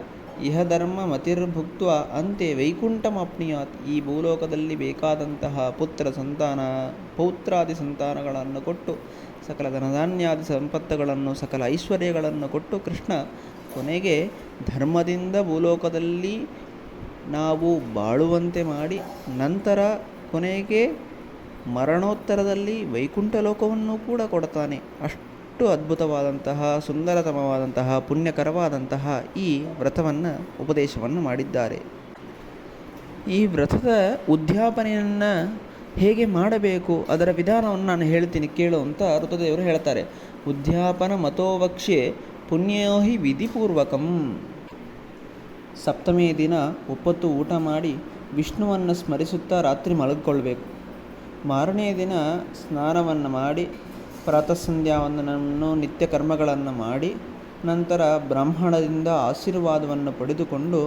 Speaker 2: ಇಹ ಧರ್ಮ ಮತಿರ್ಭುಕ್ತ ಅಂತೆ ವೈಕುಂಠಮಾಪ್ನುಯಾತ್. ಈ ಭೂಲೋಕದಲ್ಲಿ ಬೇಕಾದಂತಹ ಪೌತ್ರಾದಿ ಸಂತಾನಗಳನ್ನು ಕೊಟ್ಟು, ಸಕಲ ಧನಧಾನ್ಯಾದಿ ಸಂಪತ್ತುಗಳನ್ನು, ಸಕಲ ಐಶ್ವರ್ಯಗಳನ್ನು ಕೊಟ್ಟು ಕೃಷ್ಣ ಕೊನೆಗೆ ಧರ್ಮದಿಂದ ಭೂಲೋಕದಲ್ಲಿ ನಾವು ಬಾಳುವಂತೆ ಮಾಡಿ, ನಂತರ ಕೊನೆಗೆ ಮರಣೋತ್ತರದಲ್ಲಿ ವೈಕುಂಠ ಲೋಕವನ್ನು ಕೂಡ ಕೊಡ್ತಾನೆ. ಅಷ್ಟು ಅದ್ಭುತವಾದಂತಹ, ಸುಂದರತಮವಾದಂತಹ, ಪುಣ್ಯಕರವಾದಂತಹ ಈ ವ್ರತವನ್ನು, ಉಪದೇಶವನ್ನು ಮಾಡಿದ್ದಾರೆ. ಈ ವ್ರತದ ಉದ್ಯಾಪನೆಯನ್ನು ಹೇಗೆ ಮಾಡಬೇಕು, ಅದರ ವಿಧಾನವನ್ನು ನಾನು ಹೇಳ್ತೀನಿ ಕೇಳು ಅಂತ ಋತುದೇವರು ಹೇಳ್ತಾರೆ. ಉದ್ಯಾಪನ ಮತೋವಕ್ಷ್ಯೆ ಪುಣ್ಯೋ ಹಿ ವಿಧಿಪೂರ್ವಕಂ. ಸಪ್ತಮಿಯ ದಿನ ಒಪ್ಪತ್ತು ಊಟ ಮಾಡಿ ವಿಷ್ಣುವನ್ನು ಸ್ಮರಿಸುತ್ತಾ ರಾತ್ರಿ ಮಲಗಿಕೊಳ್ಬೇಕು. ಮಾರನೆಯ ದಿನ ಸ್ನಾನವನ್ನು ಮಾಡಿ ಪ್ರಾತಃ ಸಂಧ್ಯಾವಂದನವನ್ನು, ನಿತ್ಯ ಕರ್ಮಗಳನ್ನು ಮಾಡಿ, ನಂತರ ಬ್ರಾಹ್ಮಣದಿಂದ ಆಶೀರ್ವಾದವನ್ನು ಪಡೆದುಕೊಂಡು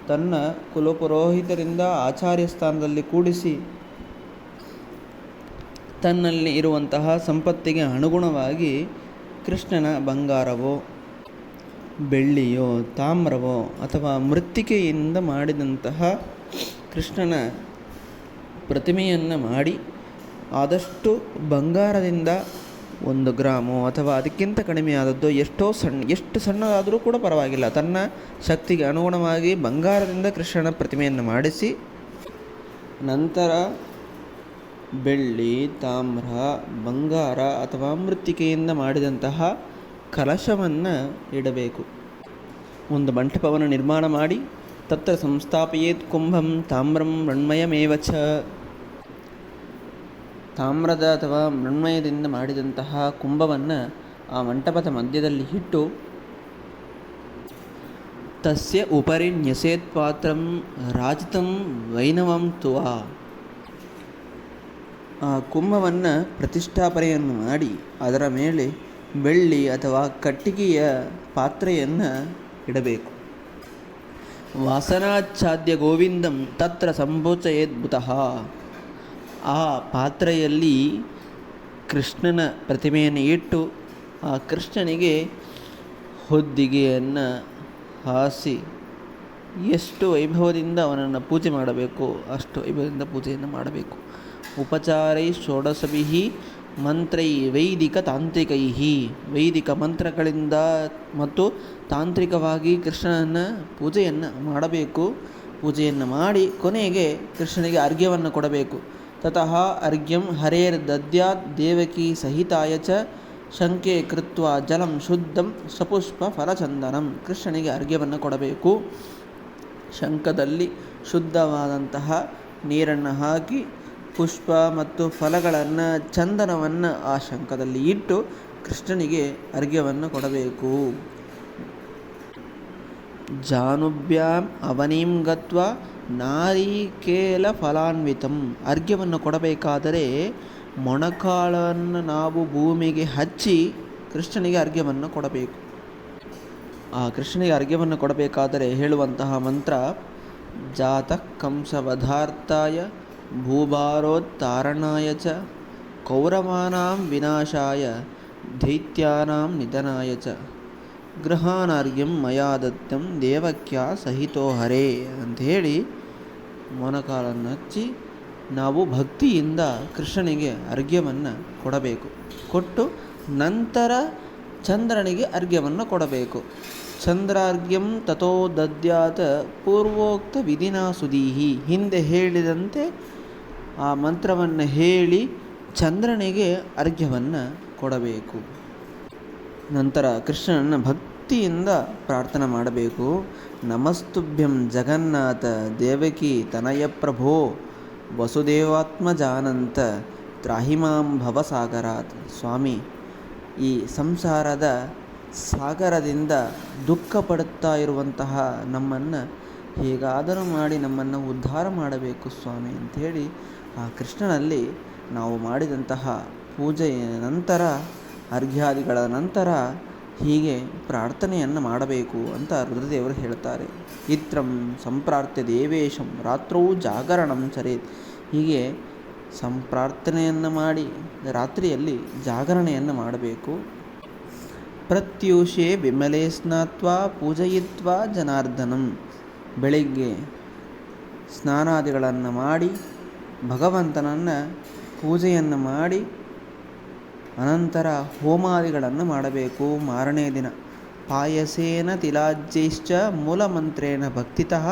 Speaker 2: ತನ್ನ ಕುಲಪುರೋಹಿತರಿಂದ ಆಚಾರ್ಯ ಸ್ಥಾನದಲ್ಲಿ ಕೂಡಿಸಿ, ತನ್ನಲ್ಲಿ ಇರುವಂತಹ ಸಂಪತ್ತಿಗೆ ಅನುಗುಣವಾಗಿ ಕೃಷ್ಣನ ಬಂಗಾರವೋ ಬೆಳ್ಳಿಯೋ ತಾಮ್ರವೋ ಅಥವಾ ಮೃತ್ತಿಕೆಯಿಂದ ಮಾಡಿದಂತಹ ಕೃಷ್ಣನ ಪ್ರತಿಮೆಯನ್ನು ಮಾಡಿ, ಆದಷ್ಟು ಬಂಗಾರದಿಂದ 1 ಗ್ರಾಮು ಅಥವಾ ಅದಕ್ಕಿಂತ ಕಡಿಮೆಯಾದದ್ದು, ಎಷ್ಟು ಸಣ್ಣದಾದರೂ ಕೂಡ ಪರವಾಗಿಲ್ಲ, ತನ್ನ ಶಕ್ತಿಗೆ ಅನುಗುಣವಾಗಿ ಬಂಗಾರದಿಂದ ಕೃಷ್ಣನ ಪ್ರತಿಮೆಯನ್ನು ಮಾಡಿಸಿ, ನಂತರ ಬೆಳ್ಳಿ, ತಾಮ್ರ, ಬಂಗಾರ ಅಥವಾ ಮೃತ್ತಿಕೆಯಿಂದ ಮಾಡಿದಂತಹ ಕಲಶವನ್ನು ಇಡಬೇಕು. ಒಂದು ಮಂಟಪವನ್ನು ನಿರ್ಮಾಣ ಮಾಡಿ, ತತ್ರ ಸಂಸ್ಥಾಪಯೇತ್ ಕುಂಭಂ ತಾಮ್ರಂ ಮೃಣ್ಮಯಮೇವ ಚ. ತಾಮ್ರದ ಅಥವಾ ಮೃಣ್ಮಯದಿಂದ ಮಾಡಿದಂತಹ ಕುಂಭವನ್ನು ಆ ಮಂಟಪದ ಮಧ್ಯದಲ್ಲಿ ಇಟ್ಟು, ತಸ್ಯ ಉಪರಿ ನ್ಯಸೇತ್ ಪಾತ್ರಂ ರಾಜಿತಂ ವೈನವಂ ತುವಾ. ಆ ಕುಂಭವನ್ನು ಪ್ರತಿಷ್ಠಾಪನೆಯನ್ನು ಮಾಡಿ ಅದರ ಮೇಲೆ ಬೆಳ್ಳಿ ಅಥವಾ ಕಟ್ಟಿಗೆಯ ಪಾತ್ರೆಯನ್ನು ಇಡಬೇಕು. ವಾಸನಾಚ್ಛಾದ್ಯ ಗೋವಿಂದಂ ತತ್ರ ಸಂಭೋಚಯೇದ್ಭುತಃ. ಆ ಪಾತ್ರೆಯಲ್ಲಿ ಕೃಷ್ಣನ ಪ್ರತಿಮೆಯನ್ನು ಇಟ್ಟು ಆ ಕೃಷ್ಣನಿಗೆ ಹೊದ್ದಿಗೆಯನ್ನು ಹಾಸಿ ಎಷ್ಟು ವೈಭವದಿಂದ ಅವನನ್ನು ಪೂಜೆ ಮಾಡಬೇಕು ಅಷ್ಟು ವೈಭವದಿಂದ ಪೂಜೆಯನ್ನು ಮಾಡಬೇಕು. ಉಪಚಾರೈ ಷೋಡಶಭಿಃ ಮಂತ್ರೈ ವೈದಿಕ ತಾಂತ್ರಿಕೈ. ವೈದಿಕ ಮಂತ್ರಗಳಿಂದ ಮತ್ತು ತಾಂತ್ರಿಕವಾಗಿ ಕೃಷ್ಣನ ಪೂಜೆಯನ್ನು ಮಾಡಬೇಕು. ಪೂಜೆಯನ್ನು ಮಾಡಿ ಕೊನೆಗೆ ಕೃಷ್ಣನಿಗೆ ಅರ್ಘ್ಯವನ್ನು ಕೊಡಬೇಕು. ತತಃ ಅರ್ಘ್ಯಂ ಹರೇರ್ದದ್ಯಾತ್ ದೇವಕಿ ಸಹಿತಾಯ ಚ ಶಂಕೆ ಕೃತ್ವ ಜಲಂ ಶುದ್ಧಂ ಸಪುಷ್ಪ ಫಲಚಂದನಂ. ಕೃಷ್ಣನಿಗೆ ಅರ್ಘ್ಯವನ್ನು ಕೊಡಬೇಕು. ಶಂಖದಲ್ಲಿ ಶುದ್ಧವಾದಂತಹ ನೀರನ್ನು ಹಾಕಿ ಪುಷ್ಪ ಮತ್ತು ಫಲಗಳನ್ನು, ಚಂದನವನ್ನು ಆ ಶಂಖದಲ್ಲಿ ಇಟ್ಟು ಕೃಷ್ಣನಿಗೆ ಅರ್ಘ್ಯವನ್ನು ಕೊಡಬೇಕು. ಜಾನುಭ್ಯಾಂ ಅವನೀಂ ಗತ್ವ ನಾರಿಕೇಲ ಫಲಾನ್ವಿತಂ. ಅರ್ಘ್ಯವನ್ನು ಕೊಡಬೇಕಾದರೆ ಮೊಣಕಾಲನ್ನು ನಾವು ಭೂಮಿಗೆ ಹಚ್ಚಿ ಕೃಷ್ಣನಿಗೆ ಅರ್ಘ್ಯವನ್ನು ಕೊಡಬೇಕು. ಆ ಕೃಷ್ಣನಿಗೆ ಅರ್ಘ್ಯವನ್ನು ಕೊಡಬೇಕಾದರೆ ಹೇಳುವಂತಹ ಮಂತ್ರ: ಜಾತಃ ಕಂಸವಧಾರ್ಥಾಯ ಭೂಭಾರೋತ್ತಾರಣಾಯ ಚ ಕೌರವಾನಾಂ ವಿನಾಶಾಯ ದೈತ್ಯಾನಾಂ ನಿಧನಾಯ ಚ ಗೃಹಾನಾರ್ಘ್ಯಂ ಮಯಾ ದತ್ತಂ ದೇವಕ್ಯಾ ಸಹಿತೋ ಹರೇ ಅಂಥೇಳಿ ಮೊಣಕಾಲನ್ನು ಹಚ್ಚಿ ನಾವು ಭಕ್ತಿಯಿಂದ ಕೃಷ್ಣನಿಗೆ ಅರ್ಘ್ಯವನ್ನು ಕೊಡಬೇಕು. ಕೊಟ್ಟು ನಂತರ ಚಂದ್ರನಿಗೆ ಅರ್ಘ್ಯವನ್ನು ಕೊಡಬೇಕು. ಚಂದ್ರಾರ್ಘ್ಯಂ ತಥೋ ದದ್ಯಾತ್ ಪೂರ್ವೋಕ್ತ ವಿಧಿನಾ ಸುಧೀಹಿ. ಹಿಂದೆ ಹೇಳಿದಂತೆ ಆ ಮಂತ್ರವನ್ನು ಹೇಳಿ ಚಂದ್ರನಿಗೆ ಅರ್ಘ್ಯವನ್ನು ಕೊಡಬೇಕು. ನಂತರ ಕೃಷ್ಣನನ್ನು ಭಕ್ತಿಯಿಂದ ಪ್ರಾರ್ಥನೆ ಮಾಡಬೇಕು. ನಮಸ್ತುಭ್ಯಂ ಜಗನ್ನಾಥ ದೇವಕಿ ತನಯ ಪ್ರಭೋ ವಸುದೇವಾತ್ಮಜಾನಂತ ತ್ರಾಹಿಮಾಂ ಭವಸಾಗರಾತ್. ಸ್ವಾಮಿ, ಈ ಸಂಸಾರದ ಸಾಗರದಿಂದ ದುಃಖ ಪಡುತ್ತಾ ಇರುವಂತಹ ನಮ್ಮನ್ನು ಹೇಗಾದರೂ ಮಾಡಿ ನಮ್ಮನ್ನು ಉದ್ಧಾರ ಮಾಡಬೇಕು ಸ್ವಾಮಿ ಅಂಥೇಳಿ ಆ ಕೃಷ್ಣನಲ್ಲಿ ನಾವು ಮಾಡಿದಂತಹ ಪೂಜೆಯ ನಂತರ, ಅರ್ಘ್ಯಾದಿಗಳ ನಂತರ ಹೀಗೆ ಪ್ರಾರ್ಥನೆಯನ್ನು ಮಾಡಬೇಕು ಅಂತ ರುದ್ರದೇವರು ಹೇಳ್ತಾರೆ. ಇತ್ರಂ ಸಂಪ್ರಾರ್ಥ್ಯ ದೇವೇಶಂ ರಾತ್ರೌ ಜಾಗರಣಂ ಚರೇತ್. ಹೀಗೆ ಸಂಪ್ರಾರ್ಥನೆಯನ್ನು ಮಾಡಿ ರಾತ್ರಿಯಲ್ಲಿ ಜಾಗರಣೆಯನ್ನು ಮಾಡಬೇಕು. ಪ್ರತ್ಯೂಷೆ ವಿಮಲೆ ಸ್ನಾತ್ವಾ ಪೂಜಯಿತ್ವಾ ಜನಾರ್ದನಂ. ಬೆಳಿಗ್ಗೆ ಸ್ನಾನಾದಿಗಳನ್ನು ಮಾಡಿ ಭಗವಂತನನ್ನು ಪೂಜೆಯನ್ನು ಮಾಡಿ ಅನಂತರ ಹೋಮಾದಿಗಳನ್ನು ಮಾಡಬೇಕು. ಮಾರನೇ ದಿನ ಪಾಯಸೇನ ತಿಲಾಜ್ಯೈಶ್ಚ ಮೂಲಮಂತ್ರೇಣ ಭಕ್ತಿತಃ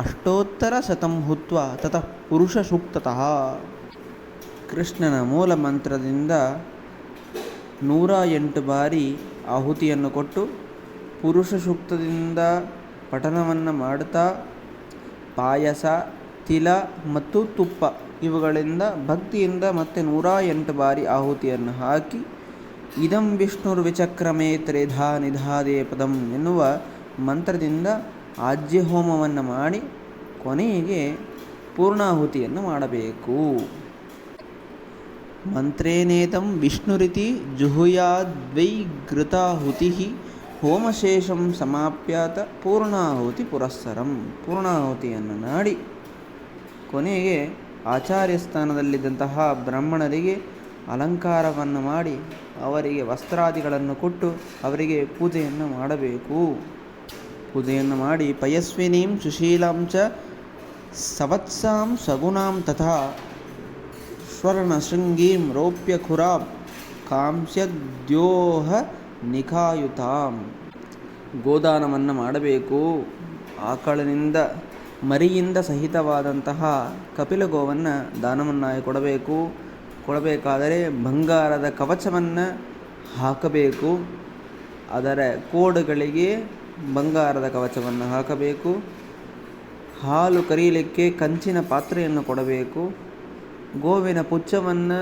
Speaker 2: ಅಷ್ಟೋತ್ತರ ಶತಂ ಹುತ್ವಾ ತತಃ ಪುರುಷ ಸೂಕ್ತತಃ. ಕೃಷ್ಣನ ಮೂಲ ಮಂತ್ರದಿಂದ 108 ಬಾರಿ ಆಹುತಿಯನ್ನು ಕೊಟ್ಟು ಪುರುಷ ಸೂಕ್ತದಿಂದ ಪಠನವನ್ನು ಮಾಡುತ್ತಾ ಪಾಯಸ, ತಿಲ ಮತ್ತು ತುಪ್ಪ ಇವುಗಳಿಂದ ಭಕ್ತಿಯಿಂದ ಮತ್ತೆ 108 ಬಾರಿ ಆಹುತಿಯನ್ನು ಹಾಕಿ ಇದಂ ವಿಷ್ಣುರ್ವಿಚಕ್ರಮೇ ತ್ರೇಧಾ ನಿಧಾದೇ ಪದಂ ಎನ್ನುವ ಮಂತ್ರದಿಂದ ಆಜ್ಯ ಹೋಮವನ್ನು ಮಾಡಿ ಕೊನೆಗೆ ಪೂರ್ಣಾಹುತಿಯನ್ನು ಮಾಡಬೇಕು. ಮಂತ್ರೇನೇತಂ ವಿಷ್ಣುರಿತಿ ಜುಹುಯಾದ್ವೈ ಘೃತಾಹುತಿ ಹೋಮಶೇಷಂ ಸಮಾಪ್ಯಾತ ಪೂರ್ಣಾಹುತಿ ಪುರಸ್ಸರಂ. ಪೂರ್ಣಾಹುತಿಯನ್ನು ಮಾಡಿ ಕೊನೆಗೆ ಆಚಾರ್ಯ ಸ್ಥಾನದಲ್ಲಿದ್ದಂತಹ ಬ್ರಾಹ್ಮಣರಿಗೆ ಅಲಂಕಾರವನ್ನು ಮಾಡಿ ಅವರಿಗೆ ವಸ್ತ್ರಾದಿಗಳನ್ನು ಕೊಟ್ಟು ಅವರಿಗೆ ಪೂಜೆಯನ್ನು ಮಾಡಬೇಕು. ಪೂಜೆಯನ್ನು ಮಾಡಿ ಪಯಸ್ವಿನೀಂ ಸುಶೀಲಾಂ ಚ ಸವತ್ಸಾಂ ಸಗುಣಾಂ ತಥಾ ಸ್ವರ್ಣ ಶೃಂಗೀಂ ರೌಪ್ಯ ಖುರಾಂ ಕಾಂಸ್ಯದ್ಯೋಹ ನಿಖಾಯುತಾಂ. ಗೋದಾನವನ್ನು ಮಾಡಬೇಕು. ಆಕಳಿನಿಂದ ಮರಿಯಿಂದ ಸಹಿತವಾದಂತಹ ಕಪಿಲ ಗೋವನ್ನು ದಾನವನ್ನಾಗಿ ಕೊಡಬೇಕಾದರೆ ಬಂಗಾರದ ಕವಚವನ್ನು ಹಾಕಬೇಕು. ಅದರ ಕೋಡುಗಳಿಗೆ ಬಂಗಾರದ ಕವಚವನ್ನು ಹಾಕಬೇಕು. ಹಾಲು ಕರೀಲಿಕ್ಕೆ ಕಂಚಿನ ಪಾತ್ರೆಯನ್ನು ಕೊಡಬೇಕು. ಗೋವಿನ ಪುಚ್ಚವನ್ನು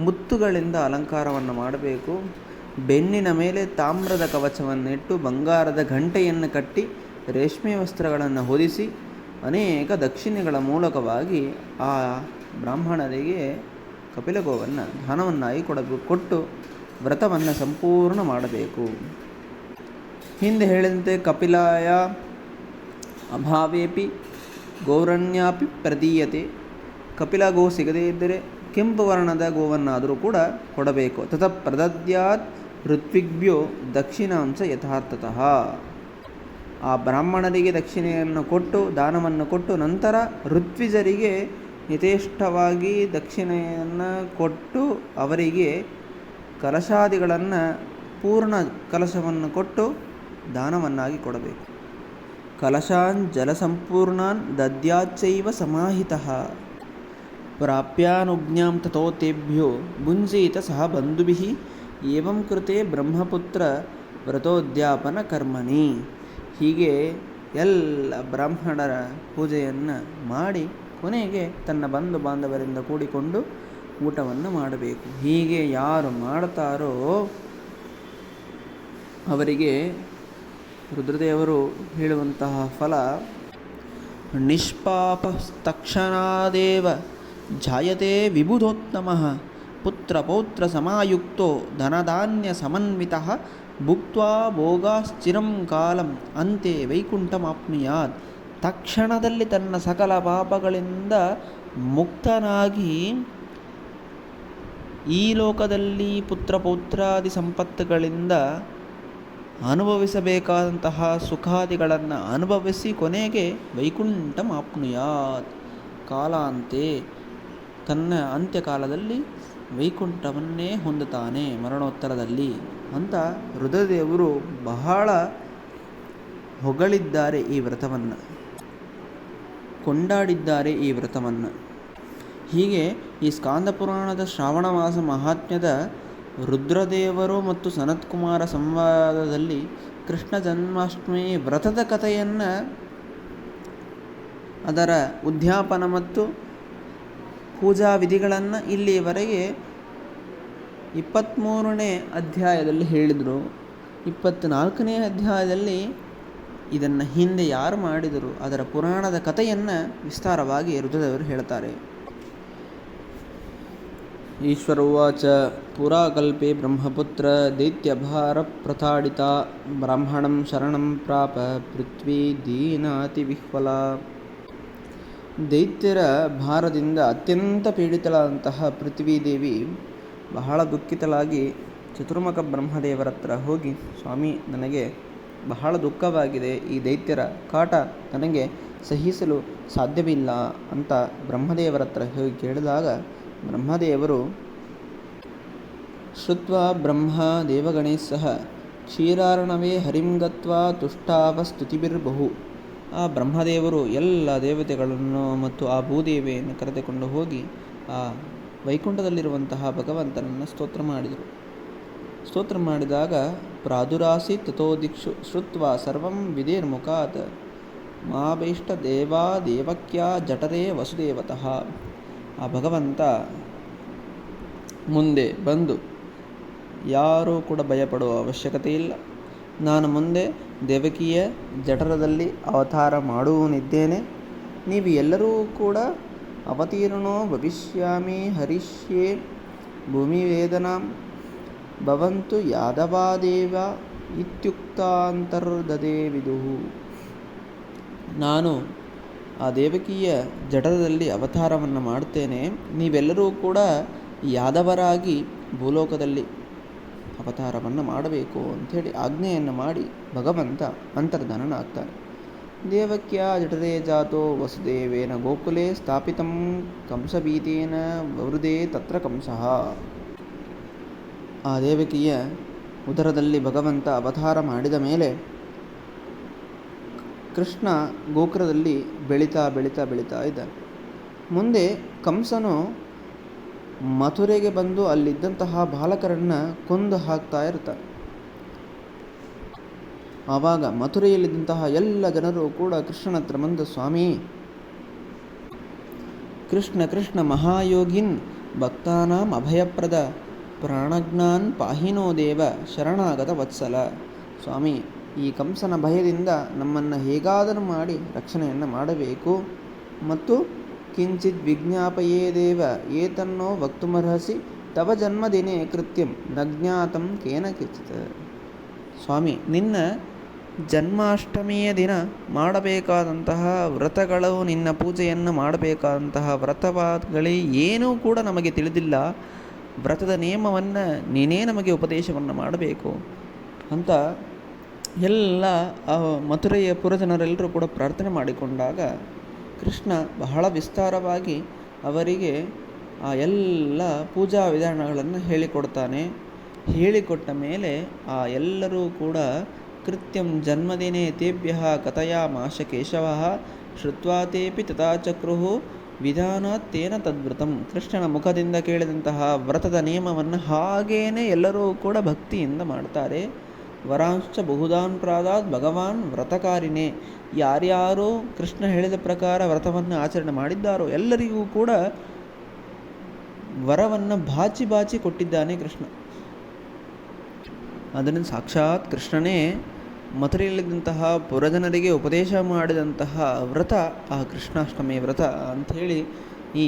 Speaker 2: ಮುತ್ತುಗಳಿಂದ ಅಲಂಕಾರವನ್ನು ಮಾಡಬೇಕು. ಬೆನ್ನಿನ ಮೇಲೆ ತಾಮ್ರದ ಕವಚವನ್ನಿಟ್ಟು ಬಂಗಾರದ ಗಂಟೆಯನ್ನು ಕಟ್ಟಿ ರೇಷ್ಮೆ ವಸ್ತ್ರಗಳನ್ನು ಹೊದಿಸಿ ಅನೇಕ ದಕ್ಷಿಣೆಗಳ ಮೂಲಕವಾಗಿ ಆ ಬ್ರಾಹ್ಮಣರಿಗೆ ಕಪಿಲಗೋವನ್ನು ದಾನವನ್ನಾಗಿ ಕೊಟ್ಟು ವ್ರತವನ್ನು ಸಂಪೂರ್ಣ ಮಾಡಬೇಕು. ಹಿಂದೆ ಹೇಳಿದಂತೆ ಕಪಿಲಾಯ ಅಭಾವೇಪಿ ಗೌರಣ್ಯಾಪಿ ಪ್ರದೀಯತೆ. ಕಪಿಲ ಗೋ ಸಿಗದೇ ಇದ್ದರೆ ಕೆಂಪು ವರ್ಣದ ಗೋವನ್ನಾದರೂ ಕೂಡ ಕೊಡಬೇಕು. ತತ ಪ್ರದದ್ಯಾತ್ ಋತ್ವಿಗ್ಭ್ಯೋ ದಕ್ಷಿಣಾಂಶ ಯಥಾರ್ಥತಃ. ಆ ಬ್ರಾಹ್ಮಣರಿಗೆ ದಕ್ಷಿಣೆಯನ್ನು ಕೊಟ್ಟು ದಾನವನ್ನು ಕೊಟ್ಟು ನಂತರ ಋತ್ವಿಜರಿಗೆ ಯಥೇಷ್ಟವಾಗಿ ದಕ್ಷಿಣೆಯನ್ನು ಕೊಟ್ಟು ಅವರಿಗೆ ಕಲಶಾದಿಗಳನ್ನು ಪೂರ್ಣ ಕಲಶವನ್ನು ಕೊಟ್ಟು ದಾನವನ್ನಾಗಿ ಕೊಡಬೇಕು. ಕಲಶಾನ್ ಜಲಸಂಪೂರ್ಣಾನ್ ದದ್ಯಾಚ್ಚೈವ ಸಮಾಹಿತಃ ಪ್ರಾಪ್ಯಾನುಜ್ಞಾಂ ತಥೋ ತೇಭ್ಯೋ ಭುಂಜೀತ ಸಹ ಬಂಧುಭಿಃ ಏವಂ ಕೃತೆ ಬ್ರಹ್ಮಪುತ್ರ ವ್ರತೋದ್ಯಾಪನ ಕರ್ಮಣಿ. ಹೀಗೆ ಎಲ್ಲ ಬ್ರಾಹ್ಮಣರ ಪೂಜೆಯನ್ನು ಮಾಡಿ ಕೊನೆಗೆ ತನ್ನ ಬಂಧು ಬಾಂಧವರಿಂದ ಕೂಡಿಕೊಂಡು ಊಟವನ್ನು ಮಾಡಬೇಕು. ಹೀಗೆ ಯಾರು ಮಾಡ್ತಾರೋ ಅವರಿಗೆ ರುದ್ರದೇವರು ಹೇಳುವಂತಹ ಫಲ ನಿಷ್ಪಾಪಸ್ತಕ್ಷಣಾದೇವ ಜಾಯತೆ ವಿಬುಧೋತ್ತಮಃ ಪುತ್ರ ಪೌತ್ರ ಸಮಾಯುಕ್ತೋ ಧನಧಾನ್ಯ ಸಮನ್ವಿತಃ ಭುಕ್ತ್ವಾ ಭೋಗಾಶ್ಚಿರಂ ಕಾಲಂ ಅಂತೆ ವೈಕುಂಠಮಾಪ್ನುಯಾತ್. ತಕ್ಷಣದಲ್ಲಿ ತನ್ನ ಸಕಲ ಪಾಪಗಳಿಂದ ಮುಕ್ತನಾಗಿ ಈ ಲೋಕದಲ್ಲಿ ಪುತ್ರ ಪೌತ್ರಾದಿ ಸಂಪತ್ತುಗಳಿಂದ ಅನುಭವಿಸಬೇಕಾದಂತಹ ಸುಖಾದಿಗಳನ್ನು ಅನುಭವಿಸಿ ಕೊನೆಗೆ ವೈಕುಂಠಮಾಪ್ನುಯಾತ್. ಕಾಲಾಂತೆ ತನ್ನ ಅಂತ್ಯಕಾಲದಲ್ಲಿ ವೈಕುಂಠವನ್ನೇ ಹೊಂದುತ್ತಾನೆ ಮರಣೋತ್ತರದಲ್ಲಿ ಅಂತ ರುದ್ರದೇವರು ಬಹಳ ಹೊಗಳಿದ್ದಾರೆ ಈ ವ್ರತವನ್ನು, ಕೊಂಡಾಡಿದ್ದಾರೆ ಈ ವ್ರತವನ್ನು. ಹೀಗೆ ಈ ಸ್ಕಾಂದ ಪುರಾಣದ ಶ್ರಾವಣ ಮಾಸ ಮಹಾತ್ಮ್ಯದ ರುದ್ರದೇವರು ಮತ್ತು ಸನತ್ಕುಮಾರ ಸಂವಾದದಲ್ಲಿ ಕೃಷ್ಣ ಜನ್ಮಾಷ್ಟಮಿ ವ್ರತದ ಕಥೆಯನ್ನು ಅದರ ಉದ್ಯಾಪನ ಮತ್ತು ಪೂಜಾ ವಿಧಿಗಳನ್ನು ಇಲ್ಲಿಯವರೆಗೆ 23ನೇ ಅಧ್ಯಾಯದಲ್ಲಿ ಹೇಳಿದರು. 24ನೇ ಅಧ್ಯಾಯದಲ್ಲಿ ಇದನ್ನು ಹಿಂದೆ ಯಾರು ಮಾಡಿದರು ಅದರ ಪುರಾಣದ ಕಥೆಯನ್ನು ವಿಸ್ತಾರವಾಗಿ ರುದ್ರದೇವರು ಹೇಳ್ತಾರೆ. ಈಶ್ವರ ಉವಾಚ ಪುರಾಕಲ್ಪೆ ಬ್ರಹ್ಮಪುತ್ರ ದೈತ್ಯಭಾರ ಪ್ರತಾಡಿತ ಬ್ರಾಹ್ಮಣಂ ಶರಣಂ ಪ್ರಾಪ ಪೃಥ್ವೀ ದೀನಾತಿ ವಿಹ್ವಲ. ದೈತ್ಯರ ಭಾರದಿಂದ ಅತ್ಯಂತ ಪೀಡಿತಳಾದಂತಹ ಪೃಥ್ವೀದೇವಿ ಬಹಳ ದುಃಖಿತಳಾಗಿ ಚತುರ್ಮುಖ ಬ್ರಹ್ಮದೇವರ ಹತ್ರ ಹೋಗಿ, ಸ್ವಾಮಿ, ನನಗೆ ಬಹಳ ದುಃಖವಾಗಿದೆ, ಈ ದೈತ್ಯರ ಕಾಟ ನನಗೆ ಸಹಿಸಲು ಸಾಧ್ಯವಿಲ್ಲ ಅಂತ ಬ್ರಹ್ಮದೇವರ ಹತ್ರ ಹೋಗಿ ಕೇಳಿದಾಗ, ಬ್ರಹ್ಮದೇವರು ಶ್ರುತ್ವಾ ಬ್ರಹ್ಮ ದೇವಗಣೈ ಸಹ ಕ್ಷೀರಾರ್ಣವೇ ಹರಿಂ ಗತ್ವಾ ತುಷ್ಟಾವ ಸ್ತುತಿಭಿರ್ಬಹು. ಆ ಬ್ರಹ್ಮದೇವರು ಎಲ್ಲ ದೇವತೆಗಳನ್ನು ಮತ್ತು ಆ ಭೂದೇವಿಯನ್ನು ಕರೆದುಕೊಂಡು ಹೋಗಿ ಆ ವೈಕುಂಠದಲ್ಲಿರುವಂತಹ ಭಗವಂತನನ್ನು ಸ್ತೋತ್ರ ಮಾಡಿದರು. ಸ್ತೋತ್ರ ಮಾಡಿದಾಗ, ಪ್ರಾದುರಾಸಿ ತಥೋ ದಿಕ್ಷು ಶ್ರುತ್ವಾ ಸರ್ವಂ ವಿಧಿರ್ಮುಖಾತ್ ಮಾಭೀಷ್ಟ ದೇವಾ ದೇವಕ್ಯಾ ಜಠರೇ ವಸುದೇವತಃ. ಆ ಭಗವಂತ ಮುಂದೆ ಬಂದು, ಯಾರೂ ಕೂಡ ಭಯಪಡುವ ಅವಶ್ಯಕತೆ ಇಲ್ಲ, ನಾನು ಮುಂದೆ ದೇವಕಿಯ ಜಠರದಲ್ಲಿ ಅವತಾರ ಮಾಡುವನಿದ್ದೇನೆ, ನೀವು ಎಲ್ಲರೂ ಕೂಡ ಅವತೀರ್ಣೋ ಭವಿಷ್ಯಾಮಿ ಹರಿಷ್ಯೆ ಭೂಮಿವೇದನಾಂ ಭವಂತು ಯಾದವಾದೇವ ಇತ್ಯುಕ್ತಾಂತರ್ದದೇ ವಿದುಹು. ನಾನು ಆ ದೇವಕಿಯ ಜಠರದಲ್ಲಿ ಅವತಾರವನ್ನು ಮಾಡ್ತೇನೆ, ನೀವೆಲ್ಲರೂ ಕೂಡ ಯಾದವರಾಗಿ ಭೂಲೋಕದಲ್ಲಿ ಅವತಾರವನ್ನು ಮಾಡಬೇಕು ಅಂಥೇಳಿ ಆಜ್ಞೆಯನ್ನು ಮಾಡಿ ಭಗವಂತ ಅಂತರ್ಧಾನನಾಗ್ತಾನೆ. ದೇವಕ್ಯ ಜಠರೇ ಜಾತೋ ವಸುದೇವೇನ ಗೋಕುಲೆ ಸ್ಥಾಪಿತಂ ಕಂಸಭೀತೇನ ವವೃದೇ ತತ್ರ ಕಂಸಃ. ಆ ದೇವಕಿಯ ಉದರದಲ್ಲಿ ಭಗವಂತ ಅವತಾರ ಮಾಡಿದ ಮೇಲೆ ಕೃಷ್ಣ ಗೋಕುಲದಲ್ಲಿ ಬೆಳೀತಾ ಬೆಳೀತಾ ಬೆಳೀತಾ ಇದ್ದಾನೆ. ಮುಂದೆ ಕಂಸನು ಮಥುರೆಗೆ ಬಂದು ಅಲ್ಲಿದ್ದಂತಹ ಬಾಲಕರನ್ನು ಕೊಂದು ಹಾಕ್ತಾ ಇರ್ತಾನೆ. ಆವಾಗ ಮಥುರೆಯಲ್ಲಿದ್ದಂತಹ ಎಲ್ಲ ಜನರು ಕೂಡ ಕೃಷ್ಣನ ಹತ್ರ ಬಂದು, ಸ್ವಾಮಿ, ಕೃಷ್ಣ ಕೃಷ್ಣ ಮಹಾಯೋಗಿನ್ ಭಕ್ತಾನಾಂ ಅಭಯಪ್ರದ ಪ್ರಾಣಜ್ಞಾನ್ ಪಾಹಿನೋ ದೇವ ಶರಣಾಗತ ವತ್ಸಲ. ಸ್ವಾಮಿ, ಈ ಕಂಸನ ಭಯದಿಂದ ನಮ್ಮನ್ನು ಹೇಗಾದರೂ ಮಾಡಿ ರಕ್ಷಣೆಯನ್ನು ಮಾಡಬೇಕು, ಮತ್ತು ಕಿಂಚಿತ್ ವಿಜ್ಞಾಪಯೇ ದೇವ ಏತನ್ನೋ ವಕ್ತುಮರ್ಹಸಿ ತವ ಜನ್ಮದಿನೇ ಕೃತ್ಯಂ ನಜ್ಞಾತಂ ಕೇನ ಕಿಚಿತ್. ಸ್ವಾಮಿ, ನಿನ್ನ ಜನ್ಮಾಷ್ಟಮಿಯ ದಿನ ಮಾಡಬೇಕಾದಂತಹ ವ್ರತಗಳು, ನಿನ್ನ ಪೂಜೆಯನ್ನು ಮಾಡಬೇಕಾದಂತಹ ವ್ರತವಾದಗಳೇ ಏನೂ ಕೂಡ ನಮಗೆ ತಿಳಿದಿಲ್ಲ, ವ್ರತದ ನಿಯಮವನ್ನು ನೀನೇ ನಮಗೆ ಉಪದೇಶವನ್ನು ಮಾಡಬೇಕು ಅಂತ ಎಲ್ಲ ಮಥುರೆಯ ಪುರಜನರೆಲ್ಲರೂ ಕೂಡ ಪ್ರಾರ್ಥನೆ ಮಾಡಿಕೊಂಡಾಗ ಕೃಷ್ಣ ಬಹಳ ವಿಸ್ತಾರವಾಗಿ ಅವರಿಗೆ ಆ ಎಲ್ಲ ಪೂಜಾ ವಿಧಾನಗಳನ್ನು ಹೇಳಿಕೊಡ್ತಾನೆ. ಹೇಳಿಕೊಟ್ಟ ಮೇಲೆ ಆ ಎಲ್ಲರೂ ಕೂಡ ಕೃತ್ಯಂ ಜನ್ಮದಿನೇ ತೇಭ್ಯ ಕಥಯಾಮಾಶ ಕೇಶವ ಶ್ರುತ್ವಾ ತೇಪಿ ತಥಾ ಚಕ್ರುಹು ವಿಧಾನಾತ್ ತೇನ ತದ್ವ್ರತಂ. ಕೃಷ್ಣನ ಮುಖದಿಂದ ಕೇಳಿದಂತಹ ವ್ರತದ ನಿಯಮವನ್ನು ಹಾಗೇನೆ ಎಲ್ಲರೂ ಕೂಡ ಭಕ್ತಿಯಿಂದ ಮಾಡ್ತಾರೆ. ವರಾಂಶ್ಚ ಬಹುಧಾನ್ ಪ್ರಾದಾತ್ ಭಗವಾನ್ ವ್ರತಕಾರಿನೇ. ಯಾರ್ಯಾರು ಕೃಷ್ಣ ಹೇಳಿದ ಪ್ರಕಾರ ವ್ರತವನ್ನು ಆಚರಣೆ ಮಾಡಿದ್ದಾರೋ ಎಲ್ಲರಿಗೂ ಕೂಡ ವರವನ್ನು ಬಾಚಿ ಬಾಚಿ ಕೊಟ್ಟಿದ್ದಾನೆ ಕೃಷ್ಣ. ಅದನ್ನು ಸಾಕ್ಷಾತ್ ಕೃಷ್ಣನೇ ಮಥುರೆಯಲ್ಲಿದ್ದಂತಹ ಪುರಜನರಿಗೆ ಉಪದೇಶ ಮಾಡಿದಂತಹ ವ್ರತ ಆ ಕೃಷ್ಣಾಷ್ಟಮಿ ವ್ರತ ಅಂಥೇಳಿ ಈ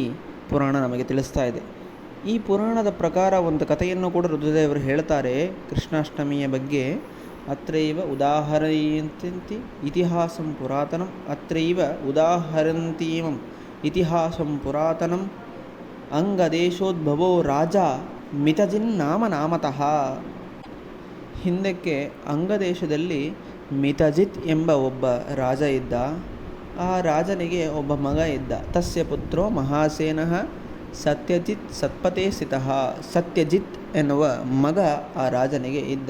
Speaker 2: ಪುರಾಣ ನಮಗೆ ತಿಳಿಸ್ತಾ ಇದೆ. ಈ ಪುರಾಣದ ಪ್ರಕಾರ ಒಂದು ಕಥೆಯನ್ನು ಕೂಡ ರುದ್ರದೇವರು ಹೇಳ್ತಾರೆ ಕೃಷ್ಣಾಷ್ಟಮಿಯ ಬಗ್ಗೆ. ಅತ್ರೈವ ಉದಾಹರಯಂತಿ ಇತಿಹಾಸಂ ಪುರಾತನಂ ಅತ್ರೈವ ಉದಾಹರಂತೀಮಂ ಇತಿಹಾಸಂ ಪುರಾತನಂ ಅಂಗದೇಶೋದ್ಭವೋ ರಾಜ ಮಿತಜಿನ್ ನಾಮತಃ. ಹಿಂದಕ್ಕೆ ಅಂಗದೇಶದಲ್ಲಿ ಮಿತಜಿತ್ ಎಂಬ ಒಬ್ಬ ರಾಜ ಇದ್ದ. ಆ ರಾಜನಿಗೆ ಒಬ್ಬ ಮಗ ಇದ್ದ. ತಸ್ಯ ಪುತ್ರೋ ಮಹಾಸೇನಃ ಸತ್ಯಜಿತ್ ಸತ್ಪತೆ ಸ್ಥಿತಃ. ಸತ್ಯಜಿತ್ ಎನ್ನುವ ಮಗ ಆ ರಾಜನಿಗೆ ಇದ್ದ.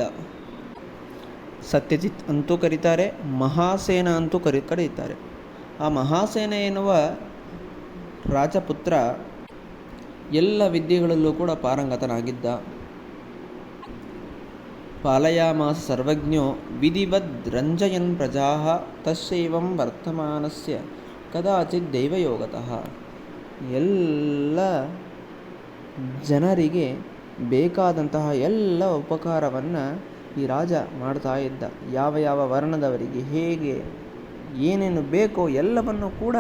Speaker 2: ಸತ್ಯಜಿತ್ ಅಂತೂ ಕರೀತಾರೆ, ಮಹಾಸೇನ ಅಂತೂ ಕರೀತಾರೆ. ಆ ಮಹಾಸೇನ ಎನ್ನುವ ರಾಜಪುತ್ರ ಎಲ್ಲ ವಿದ್ಯೆಗಳಲ್ಲೂ ಕೂಡ ಪಾರಂಗತನಾಗಿದ್ದ. ಪಾಲಯಾಮಾಸ ಸರ್ವಜ್ಞೋ ವಿಧಿವದ್ ರಂಜಯನ್ ಪ್ರಜಾಃ ತಸ್ಯೈವಂ ವರ್ತಮಾನಸ್ಯ ಕದಾಚಿತ್ ದೈವಯೋಗತಃ. ಎಲ್ಲ ಜನರಿಗೆ ಬೇಕಾದಂತಹ ಎಲ್ಲ ಉಪಕಾರವನ್ನು ಈ ರಾಜ ಮಾಡ್ತಾ ಇದ್ದ. ಯಾವ ಯಾವ ವರ್ಣದವರಿಗೆ ಹೇಗೆ ಏನೇನು ಬೇಕೋ ಎಲ್ಲವನ್ನು ಕೂಡ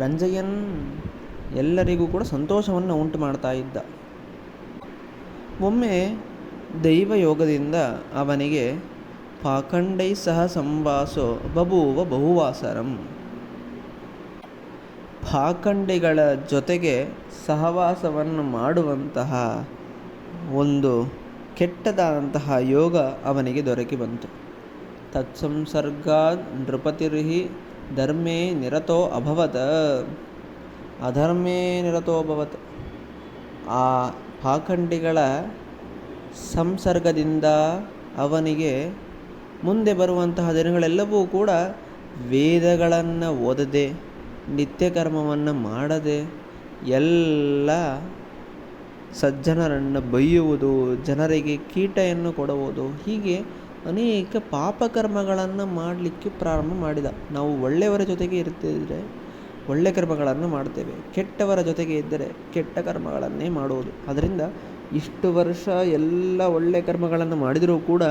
Speaker 2: ರಂಜಯನ್ ಎಲ್ಲರಿಗೂ ಕೂಡ ಸಂತೋಷವನ್ನು ಉಂಟು ಮಾಡ್ತಾ ಇದ್ದ. ಒಮ್ಮೆ ದೈವಯೋಗದಿಂದ ಅವನಿಗೆ ಪಾಖಂಡೈ ಸಹ ಸಂವಾಸೋ ಬಭೂವ ಬಹುವಾಸರಂ. ಪಾಖಂಡಿಗಳ ಜೊತೆಗೆ ಸಹವಾಸವನ್ನು ಮಾಡುವಂತಹ ಒಂದು ಕೆಟ್ಟದಾದಂತಹ ಯೋಗ ಅವನಿಗೆ ದೊರಕಿ ಬಂತು. ತತ್ಸಂಸರ್ಗಾದ್ ನೃಪತಿರ್ಹಿ ಧರ್ಮೇ ನಿರತೋ ಅಭವತ್, ಅಧರ್ಮೇ ನಿರತೋ ಅಭವತ್. ಆ ಪಾಖಂಡಿಗಳ ಸಂಸರ್ಗದಿಂದ ಅವನಿಗೆ ಮುಂದೆ ಬರುವಂತಹ ದಿನಗಳೆಲ್ಲವೂ ಕೂಡ ವೇದಗಳನ್ನು ಓದದೆ, ನಿತ್ಯ ಕರ್ಮವನ್ನು ಮಾಡದೆ, ಎಲ್ಲ ಸಜ್ಜನರನ್ನು ಬೈಯುವುದು, ಜನರಿಗೆ ಕೀಟವನ್ನು ಕೊಡುವುದು, ಹೀಗೆ ಅನೇಕ ಪಾಪಕರ್ಮಗಳನ್ನು ಮಾಡಲಿಕ್ಕೆ ಪ್ರಾರಂಭ ಮಾಡಿದ. ನಾವು ಒಳ್ಳೆಯವರ ಜೊತೆಗೆ ಇರ್ತಿದ್ರೆ ಒಳ್ಳೆ ಕರ್ಮಗಳನ್ನು ಮಾಡ್ತೇವೆ, ಕೆಟ್ಟವರ ಜೊತೆಗೆ ಇದ್ದರೆ ಕೆಟ್ಟ ಕರ್ಮಗಳನ್ನೇ ಮಾಡುವುದು. ಅದರಿಂದ ಇಷ್ಟು ವರ್ಷ ಎಲ್ಲ ಒಳ್ಳೆ ಕರ್ಮಗಳನ್ನು ಮಾಡಿದರೂ ಕೂಡ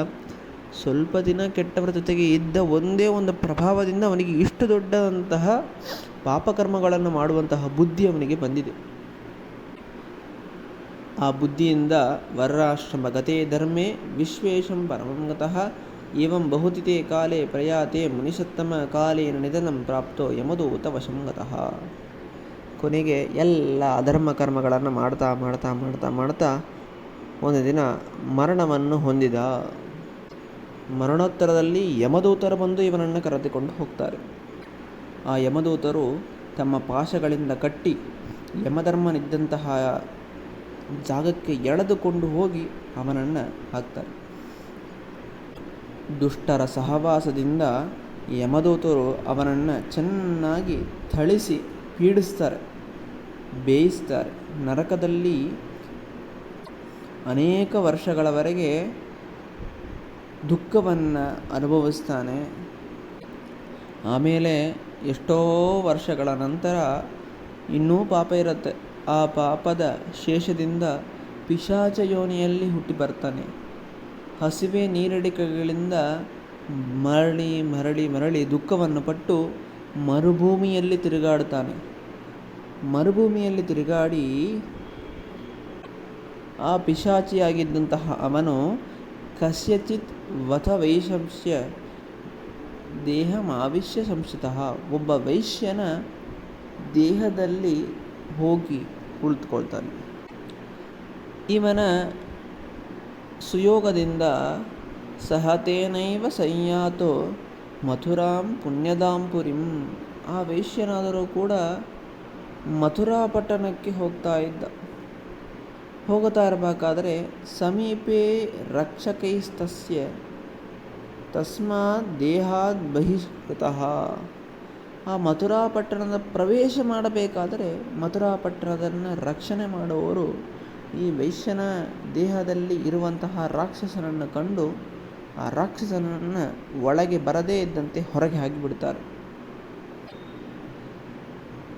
Speaker 2: ಸ್ವಲ್ಪ ದಿನ ಕೆಟ್ಟವರ ಜೊತೆಗೆ ಇದ್ದ ಒಂದೇ ಒಂದು ಪ್ರಭಾವದಿಂದ ಅವನಿಗೆ ಇಷ್ಟು ದೊಡ್ಡದಂತಹ ಪಾಪಕರ್ಮಗಳನ್ನು ಮಾಡುವಂತಹ ಬುದ್ಧಿ ಅವನಿಗೆ ಬಂದಿದೆ. ಆ ಬುದ್ಧಿಯಿಂದ ವರ್ರಾಶ್ರಮ ಗತೇ ಧರ್ಮೇ ವಿಶ್ವೇಶಂ ಪರಮಂಗತಃ ಏವಂ ಬಹುತಿತೆ ಕಾಲೇ ಪ್ರಯಾತೆ ಮುನಿಸತ್ತಮ ಕಾಲೇನ ನಿಧನಂ ಪ್ರಾಪ್ತೋ ಯಮದೂತ ವಶಂಗತಃ. ಕೊನೆಗೆ ಎಲ್ಲ ಅಧರ್ಮ ಕರ್ಮಗಳನ್ನು ಮಾಡ್ತಾ ಮಾಡ್ತಾ ಮಾಡ್ತಾ ಮಾಡ್ತಾ ಒಂದು ದಿನ ಮರಣವನ್ನು ಹೊಂದಿದ. ಮರಣೋತ್ತರದಲ್ಲಿ ಯಮದೂತರು ಬಂದು ಇವನನ್ನು ಕರೆದುಕೊಂಡು ಹೋಗ್ತಾರೆ. ಆ ಯಮದೂತರು ತಮ್ಮ ಪಾಶಗಳಿಂದ ಕಟ್ಟಿ ಯಮಧರ್ಮನಿದ್ದಂತಹ ಜಾಗಕ್ಕೆ ಎಳೆದುಕೊಂಡು ಹೋಗಿ ಅವನನ್ನು ಹಾಕ್ತಾರೆ. ದುಷ್ಟರ ಸಹವಾಸದಿಂದ ಯಮದೂತರು ಅವನನ್ನು ಚೆನ್ನಾಗಿ ಥಳಿಸಿ ಪೀಡಿಸ್ತಾರೆ, ಬೇಯಿಸ್ತಾರೆ. ನರಕದಲ್ಲಿ ಅನೇಕ ವರ್ಷಗಳವರೆಗೆ ದುಃಖವನ್ನು ಅನುಭವಿಸ್ತಾನೆ. ಆಮೇಲೆ ಎಷ್ಟೋ ವರ್ಷಗಳ ನಂತರ ಇನ್ನೂ ಪಾಪ ಇರುತ್ತೆ. ಆ ಪಾಪದ ಶೇಷದಿಂದ ಪಿಶಾಚ ಯೋನಿಯಲ್ಲಿ ಹುಟ್ಟಿ ಬರ್ತಾನೆ. ಹಸಿವೆ ನೀರಡಿಕೆಗಳಿಂದ ಮರಳಿ ಮರಳಿ ಮರಳಿ ದುಃಖವನ್ನು ಪಟ್ಟು ಮರುಭೂಮಿಯಲ್ಲಿ ತಿರುಗಾಡ್ತಾನೆ. ಮರುಭೂಮಿಯಲ್ಲಿ ತಿರುಗಾಡಿ ಆ ಪಿಶಾಚಿಯಾಗಿದ್ದಂತಹ ಅವನು ಕಸ್ಯಚಿತ್ ವಥ ವೈಶಂಸ್ಯ ದೇಹಮಾವಿಶ್ಯ ಸಂಸ್ಥಿತಃ, ಒಬ್ಬ ವೈಶ್ಯನ ದೇಹದಲ್ಲಿ ಹೋಗಿ ಕುಳಿತುಕೊಳ್ತಾನೆ. ಇವನ ಸುಯೋಗದಿಂದ ಸಹತೇನೈವ ಸಂಯಾತೋ ಮಥುರಾಂ ಪುಣ್ಯದಾಂಪುರಿಂ. ಆ ವೈಶ್ಯನಾದರೂ ಕೂಡ ಮಥುರಾ ಪಟ್ಟಣಕ್ಕೆ ಹೋಗ್ತಾ ಇದ್ದ. ಹೋಗುತ್ತಾ ಇರಬೇಕಾದರೆ ಸಮೀಪೆ ರಕ್ಷಕೈಸ್ತಸ್ಯ ತಸ್ಮಾತ್ ದೇಹಾದ್ ಬಹಿಷ್ಕೃತಃ. ಆ ಮಥುರಾ ಪಟ್ಟಣದ ಪ್ರವೇಶ ಮಾಡಬೇಕಾದರೆ ಮಥುರಾ ಪಟ್ಟಣದನ್ನು ರಕ್ಷಣೆ ಮಾಡುವವರು ಈ ವೈಶ್ಯನ ದೇಹದಲ್ಲಿ ಇರುವಂತಹ ರಾಕ್ಷಸನನ್ನು ಕಂಡು ಆ ರಾಕ್ಷಸನನ್ನು ಒಳಗೆ ಬರದೇ ಇದ್ದಂತೆ ಹೊರಗೆ ಹಾಕಿಬಿಡ್ತಾರೆ.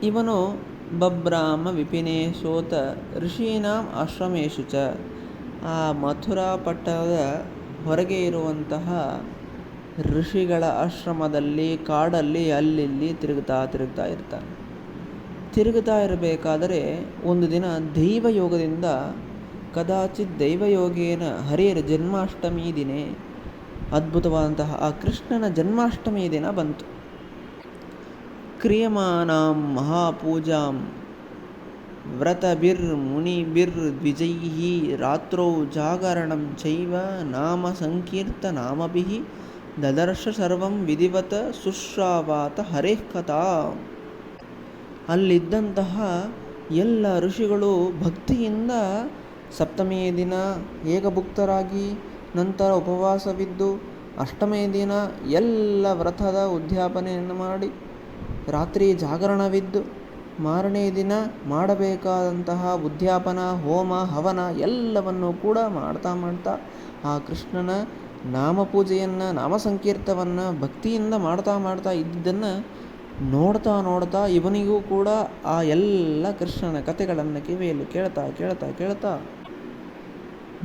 Speaker 2: ಇವನು ಬಭ್ರಾಮ ವಿಪಿನೇ ಸೋತ ಋಷೀನಾಂ ಆಶ್ರಮೇಶು ಚ. ಆ ಮಥುರಾ ಪಟ್ಟಣದ ಹೊರಗೆ ಇರುವಂತಹ ಋಷಿಗಳ ಆಶ್ರಮದಲ್ಲಿ, ಕಾಡಲ್ಲಿ ಅಲ್ಲಿ ತಿರುಗ್ತಾ ಇರ್ತಾನೆ. ತಿರುಗುತ್ತಾ ಇರಬೇಕಾದರೆ ಒಂದು ದಿನ ದೈವಯೋಗದಿಂದ ಕದಾಚಿತ್ ದೈವಯೋಗೇನ ಹರಿಯರ ಜನ್ಮಾಷ್ಟಮಿ ದಿನೇ, ಅದ್ಭುತವಾದಂತಹ ಆ ಕೃಷ್ಣನ ಜನ್ಮಾಷ್ಟಮಿ ದಿನ ಬಂತು. ಕ್ರಿಯಮಾನಾಂ ಮಹಾಪೂಜಾಂ ವ್ರತಭಿರ್ ಮುನಿಭಿರ್ ದ್ವಿಜೈಃ ರಾತ್ರೌ ಜಾಗರಣಂ ಚೈವ ನಾಮ ಸಂಕೀರ್ತನಾಮಭಿಃ ದದರ್ಶ ಸರ್ವಂ ವಿಧಿವತ ಶುಶ್ರಾವಾತ ಹರೇಃ ಕಥಾ. ಅಲ್ಲಿದ್ದಂತಹ ಎಲ್ಲ ಋಷಿಗಳು ಭಕ್ತಿಯಿಂದ ಸಪ್ತಮಿಯ ದಿನ ಏಕಭುಕ್ತರಾಗಿ, ನಂತರ ಉಪವಾಸವಿದ್ದು, ಅಷ್ಟಮಿಯ ದಿನ ಎಲ್ಲ ವ್ರತದ ಉದ್ಯಾಪನೆಯನ್ನು ಮಾಡಿ, ರಾತ್ರಿ ಜಾಗರಣವಿದ್ದು, ಮಾರನೇ ದಿನ ಮಾಡಬೇಕಾದಂತಹ ಉದ್ಯಾಪನ, ಹೋಮ, ಹವನ ಎಲ್ಲವನ್ನು ಕೂಡ ಮಾಡ್ತಾ ಆ ಕೃಷ್ಣನ ನಾಮಪೂಜೆಯನ್ನು, ನಾಮ ಸಂಕೀರ್ತವನ್ನು ಭಕ್ತಿಯಿಂದ ಮಾಡ್ತಾ ಇದ್ದನ್ನು ನೋಡ್ತಾ ಇವನಿಗೂ ಕೂಡ ಆ ಎಲ್ಲ ಕೃಷ್ಣನ ಕಥೆಗಳನ್ನು ಕಿವಿಯಲ್ಲಿ ಕೇಳ್ತಾ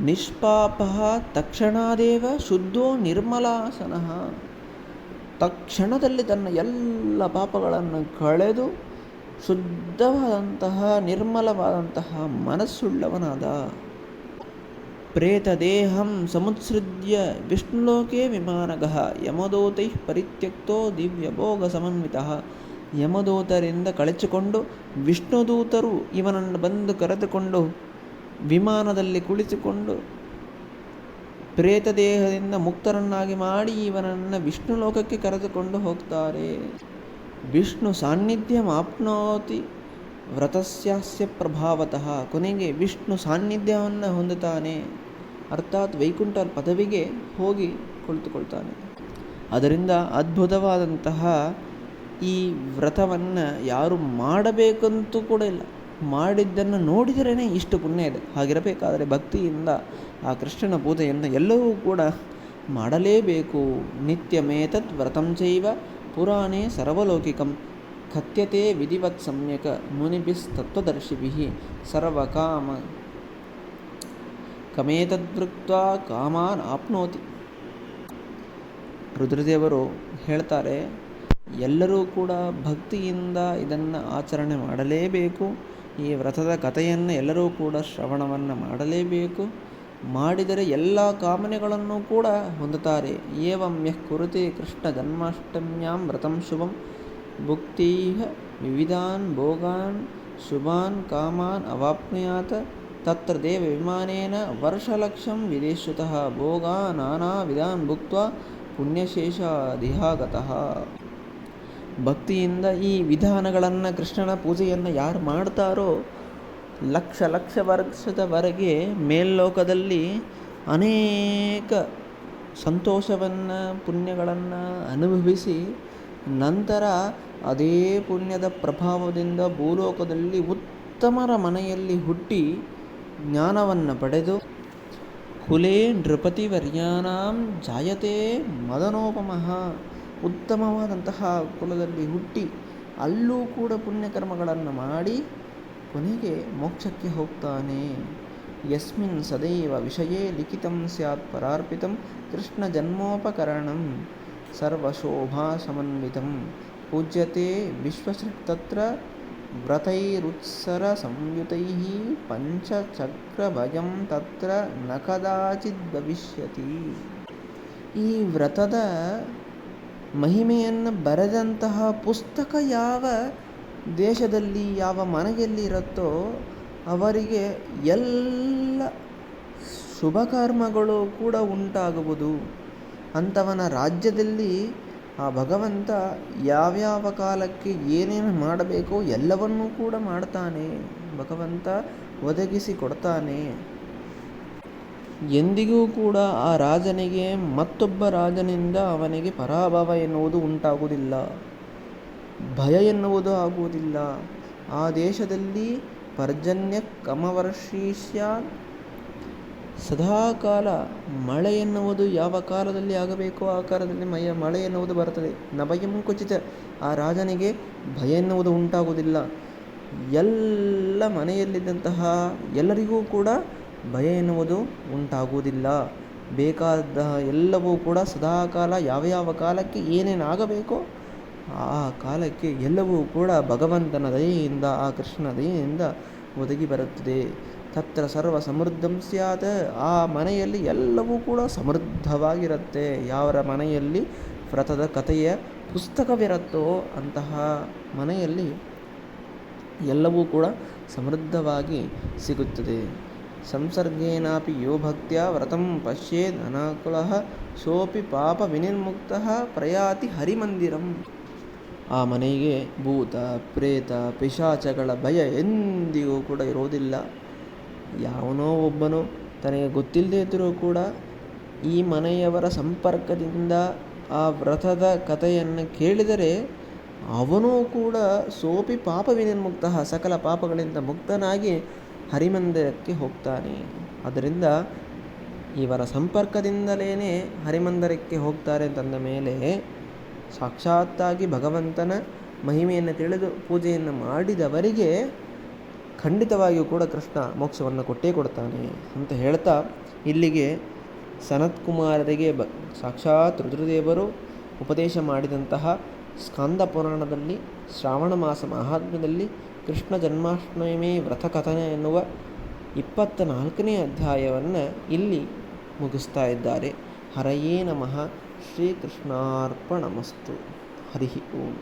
Speaker 2: ನಿಷ್ಪಾಪಃ ತಕ್ಷಣಾದೇವ ಶುದ್ಧೋ ನಿರ್ಮಲಾಸನಃ. ತಕ್ಷಣದಲ್ಲಿ ತನ್ನ ಎಲ್ಲ ಪಾಪಗಳನ್ನು ಕಳೆದು ಶುದ್ಧವಾದಂತಹ ನಿರ್ಮಲವಾದಂತಹ ಮನಸ್ಸುಳ್ಳವನಾದ. ಪ್ರೇತದೇಹಂ ಸಮುತ್ಸೃಜ್ಯ ವಿಷ್ಣುಲೋಕೆ ವಿಮಾನಗಃ ಯಮದೂತೈಃ ಪರಿತ್ಯಕ್ತೋ ದಿವ್ಯಭೋಗ ಸಮನ್ವಿತಃ. ಯಮದೂತರಿಂದ ಕಳಚಿಕೊಂಡು ವಿಷ್ಣುದೂತರು ಇವನನ್ನು ಬಂದು ಕರೆದುಕೊಂಡು ವಿಮಾನದಲ್ಲಿ ಕುಳಿತುಕೊಂಡು ಪ್ರೇತ ದೇಹದಿಂದ ಮುಕ್ತರನ್ನಾಗಿ ಮಾಡಿ ಇವನನ್ನು ವಿಷ್ಣು ಲೋಕಕ್ಕೆ ಕರೆದುಕೊಂಡು ಹೋಗ್ತಾರೆ. ವಿಷ್ಣು ಸಾನ್ನಿಧ್ಯಂ ಆಪ್ನೋತಿ ವ್ರತಸ್ಯಾಸ್ಯ ಪ್ರಭಾವತಃ, ಕೊನೆಗೆ ವಿಷ್ಣು ಸಾನ್ನಿಧ್ಯವನ್ನು ಹೊಂದುತ್ತಾನೆ, ಅರ್ಥಾತ್ ವೈಕುಂಠ ಪದವಿಗೆ ಹೋಗಿ ಕುಳಿತುಕೊಳ್ತಾನೆ. ಅದರಿಂದ ಅದ್ಭುತವಾದಂತಹ ಈ ವ್ರತವನ್ನು ಯಾರು ಮಾಡಬೇಕಂತೂ ಕೂಡ ಇಲ್ಲ, ಮಾಡಿದ್ದನ್ನು ನೋಡಿದರೇ ಇಷ್ಟು ಪುಣ್ಯ ಇದೆ. ಹಾಗಿರಬೇಕಾದರೆ ಭಕ್ತಿಯಿಂದ ಆ ಕೃಷ್ಣನ ಪೂಜೆಯನ್ನು ಎಲ್ಲವೂ ಕೂಡ ಮಾಡಲೇಬೇಕು. ನಿತ್ಯಮೇತತ್ ವ್ರತಂ ಚೈವ ಪುರಾಣೇ ಸರ್ವಲೌಕಿಕಂ ಕಥ್ಯತೆ ವಿಧಿವತ್ ಸಮ್ಯಕ್ ಮುನಿಭಿಸ್ತತ್ವದರ್ಶಿಭಿಃ ಸರ್ವಕಾಮ ಕಮೇತದ್ವೃಕ್ತ್ವಾ ಕಾಮಾನ್ ಆಪ್ನೋತಿ. ರುದ್ರದೇವರು ಹೇಳ್ತಾರೆ, ಎಲ್ಲರೂ ಕೂಡ ಭಕ್ತಿಯಿಂದ ಇದನ್ನು ಆಚರಣೆ ಮಾಡಲೇಬೇಕು. ಈ ವ್ರತದ ಕಥೆಯನ್ನು ಎಲ್ಲರೂ ಕೂಡ ಶ್ರವಣವನ್ನು ಮಾಡಲೇಬೇಕು. ಮಾಡಿದರೆ ಎಲ್ಲ ಕಾಮನೆಗಳನ್ನು ಕೂಡ ಹೊಂದುತ್ತಾರೆ. ಏವಂ ಯಃ ಕುರುತೆ ಕೃಷ್ಣ ಜನ್ಮಾಷ್ಟಮ್ಯಾಂ ವ್ರತಂ ಶುಭಂ ಭುಕ್ತೀಹ ವಿವಿಧಾನ್ ಭೋಗಾನ್ ಶುಭಾನ್ ಕಾಮಾನ್ ಅವಾಪ್ನುಯಾತ್ ತತ್ರ ದೇವ ವಿಮಾನೇನ ವರ್ಷಲಕ್ಷಂ ವಿದೇಶತಃ ಭೋಗಾ ನಾನಾ ವಿಧಾನ್ ಭುಕ್ತ್ವಾ ಪುಣ್ಯಶೇಷಾಧಿಹಾಗತಃ. ಭಕ್ತಿಯಿಂದ ಈ ವಿಧಾನಗಳನ್ನು ಕೃಷ್ಣನ ಪೂಜೆಯನ್ನು ಯಾರು ಮಾಡ್ತಾರೋ ಲಕ್ಷ ಲಕ್ಷ ವರ್ಷದವರೆಗೆ ಮೇಲ್ಲೋಕದಲ್ಲಿ ಅನೇಕ ಸಂತೋಷವನ್ನು ಪುಣ್ಯಗಳನ್ನು ಅನುಭವಿಸಿ ನಂತರ ಅದೇ ಪುಣ್ಯದ ಪ್ರಭಾವದಿಂದ ಭೂಲೋಕದಲ್ಲಿ ಉತ್ತಮರ ಮನೆಯಲ್ಲಿ ಹುಟ್ಟಿ ಜ್ಞಾನವನ್ನು ಪಡೆದು ಕುಲೇ ನೃಪತಿವರ್ಯಾನಾಂ ಜಾಯತೆ ಮದನೋಪಮಃ, ಉತ್ತಮವಾದಂತಹ ಕುಲದಲ್ಲಿ ಹುಟ್ಟಿ ಅಲ್ಲೂ ಕೂಡ ಪುಣ್ಯಕರ್ಮಗಳನ್ನು ಮಾಡಿ ಕೊನೆಗೆ ಮೋಕ್ಷಕ್ಕೆ ಹೋಗ್ತಾನೆ. ಯಸ್ಮಿನ್ ಸದೈವ ವಿಷಯೇ ಲಿಖಿತಂ ಸ್ಯಾತ್ ಪರಾರ್ಪಿತಂ ಕೃಷ್ಣ ಜನ್ಮೋಪಕರಣಂ ಸರ್ವಶೋಭಾ ಸಮನ್ವಿತಂ ಪೂಜ್ಯತೆ ವಿಶ್ವಸೃಕ್ತತ್ರ ವ್ರತೈರುತ್ಸರ ಸಂಯುತೈಃ ಪಂಚಚಕ್ರಭಯಂ ತತ್ರ ನ ಕದಾಚಿದ್ ಭವಿಷ್ಯತಿ. ಈ ವ್ರತದ ಮಹಿಮೆಯನ್ನು ಬರೆದಂತಹ ಪುಸ್ತಕ ಯಾವ ದೇಶದಲ್ಲಿ ಯಾವ ಮನೆಯಲ್ಲಿ ಇರುತ್ತೋ ಅವರಿಗೆ ಎಲ್ಲ ಶುಭ ಕರ್ಮಗಳು ಕೂಡ ಉಂಟಾಗುವುದು. ಅಂಥವನ ರಾಜ್ಯದಲ್ಲಿ ಆ ಭಗವಂತ ಯಾವ್ಯಾವ ಕಾಲಕ್ಕೆ ಏನೇನು ಮಾಡಬೇಕೋ ಎಲ್ಲವನ್ನೂ ಕೂಡ ಮಾಡ್ತಾನೆ, ಭಗವಂತ ಒದಗಿಸಿ ಕೊಡ್ತಾನೆ. ಎಂದಿಗೂ ಕೂಡ ಆ ರಾಜನಿಗೆ ಮತ್ತೊಬ್ಬ ರಾಜನಿಂದ ಅವನಿಗೆ ಪರಾಭವ ಎನ್ನುವುದು ಉಂಟಾಗುವುದಿಲ್ಲ, ಭಯ ಎನ್ನುವುದು ಆಗುವುದಿಲ್ಲ. ಆ ದೇಶದಲ್ಲಿ ಪರ್ಜನ್ಯ ಕಮವರ್ಷೀಷ್ಯ, ಸದಾಕಾಲ ಮಳೆ ಎನ್ನುವುದು ಯಾವ ಕಾಲದಲ್ಲಿ ಆಗಬೇಕೋ ಆ ಕಾಲದಲ್ಲಿ ಮಳೆ ಎನ್ನುವುದು ಬರ್ತದೆ. ನಭಯಂ ಕುಚಿತ, ಆ ರಾಜನಿಗೆ ಭಯ ಎನ್ನುವುದು ಉಂಟಾಗುವುದಿಲ್ಲ. ಎಲ್ಲ ಮನೆಯಲ್ಲಿದ್ದಂತಹ ಎಲ್ಲರಿಗೂ ಕೂಡ ಭಯ ಎನ್ನುವುದು ಉಂಟಾಗುವುದಿಲ್ಲ. ಬೇಕಾದ ಎಲ್ಲವೂ ಕೂಡ ಸದಾಕಾಲ ಯಾವ ಕಾಲಕ್ಕೆ ಏನೇನಾಗಬೇಕೋ ಆ ಕಾಲಕ್ಕೆ ಎಲ್ಲವೂ ಕೂಡ ಭಗವಂತನ ದಯೆಯಿಂದ, ಆ ಕೃಷ್ಣನ ದಯೆಯಿಂದ ಒದಗಿ ಬರುತ್ತದೆ. ತತ್ರ ಸರ್ವ ಸಮೃದ್ಧಂ ಸ್ಯಾತ್, ಆ ಮನೆಯಲ್ಲಿ ಎಲ್ಲವೂ ಕೂಡ ಸಮೃದ್ಧವಾಗಿರುತ್ತೆ. ಯಾವರ ಮನೆಯಲ್ಲಿ ವ್ರತದ ಕಥೆಯ ಪುಸ್ತಕವಿರುತ್ತೋ ಅಂತಹ ಮನೆಯಲ್ಲಿ ಎಲ್ಲವೂ ಕೂಡ ಸಮೃದ್ಧವಾಗಿ ಸಿಗುತ್ತದೆ. ಸಂಸರ್ಗೇನಾಪಿ ಯೋ ಭಕ್ತ್ಯ ವ್ರತಂ ಪಶ್ಯೇದ್ ಅನಾಕುಲಃ ಸೋಪಿ ಪಾಪ ವಿನಿರ್ಮುಕ್ತಃ ಪ್ರಯಾತಿ ಹರಿಮಂದಿರಂ. ಆ ಮನೆಗೆ ಭೂತ ಪ್ರೇತ ಪಿಶಾಚಗಳ ಭಯ ಎಂದಿಗೂ ಕೂಡ ಇರೋದಿಲ್ಲ. ಯಾವನೋ ಒಬ್ಬನು ತನಗೆ ಗೊತ್ತಿಲ್ಲದೆ ಇದ್ದರೂ ಕೂಡ ಈ ಮನೆಯವರ ಸಂಪರ್ಕದಿಂದ ಆ ವ್ರತದ ಕಥೆಯನ್ನು ಕೇಳಿದರೆ ಅವನೂ ಕೂಡ ಸೋಪಿ ಪಾಪ ವಿನಿರ್ಮುಕ್ತ, ಸಕಲ ಪಾಪಗಳಿಂದ ಮುಕ್ತನಾಗಿ ಹರಿಮಂದಿರಕ್ಕೆ ಹೋಗ್ತಾನೆ. ಅದರಿಂದ ಇವರ ಸಂಪರ್ಕದಿಂದಲೇ ಹರಿಮಂದಿರಕ್ಕೆ ಹೋಗ್ತಾರೆ ಅಂತಂದ ಮೇಲೆ ಸಾಕ್ಷಾತ್ತಾಗಿ ಭಗವಂತನ ಮಹಿಮೆಯನ್ನು ತಿಳಿದು ಪೂಜೆಯನ್ನು ಮಾಡಿದವರಿಗೆ ಖಂಡಿತವಾಗಿಯೂ ಕೂಡ ಕೃಷ್ಣ ಮೋಕ್ಷವನ್ನು ಕೊಟ್ಟೇ ಕೊಡ್ತಾನೆ ಅಂತ ಹೇಳ್ತಾ, ಇಲ್ಲಿಗೆ ಸನತ್ ಕುಮಾರರಿಗೆ ಸಾಕ್ಷಾತ್ ರುದ್ರದೇವರು ಉಪದೇಶ ಮಾಡಿದಂತಹ ಸ್ಕಂದ ಪುರಾಣದಲ್ಲಿ ಶ್ರಾವಣ ಮಾಸ ಮಹಾತ್ಮ್ಯದಲ್ಲಿ ಕೃಷ್ಣ ಜನ್ಮಾಷ್ಟಮಿ ವ್ರತಕಥನ ಎನ್ನುವ 24ನೇ ಅಧ್ಯಾಯವನ್ನು ಇಲ್ಲಿ ಮುಗಿಸ್ತಾ ಇದ್ದಾರೆ. ಹರಯೇ ನಮಃ. ಶ್ರೀಕೃಷ್ಣಾರ್ಪಣಮಸ್ತು. ಹರಿ ಓಂ.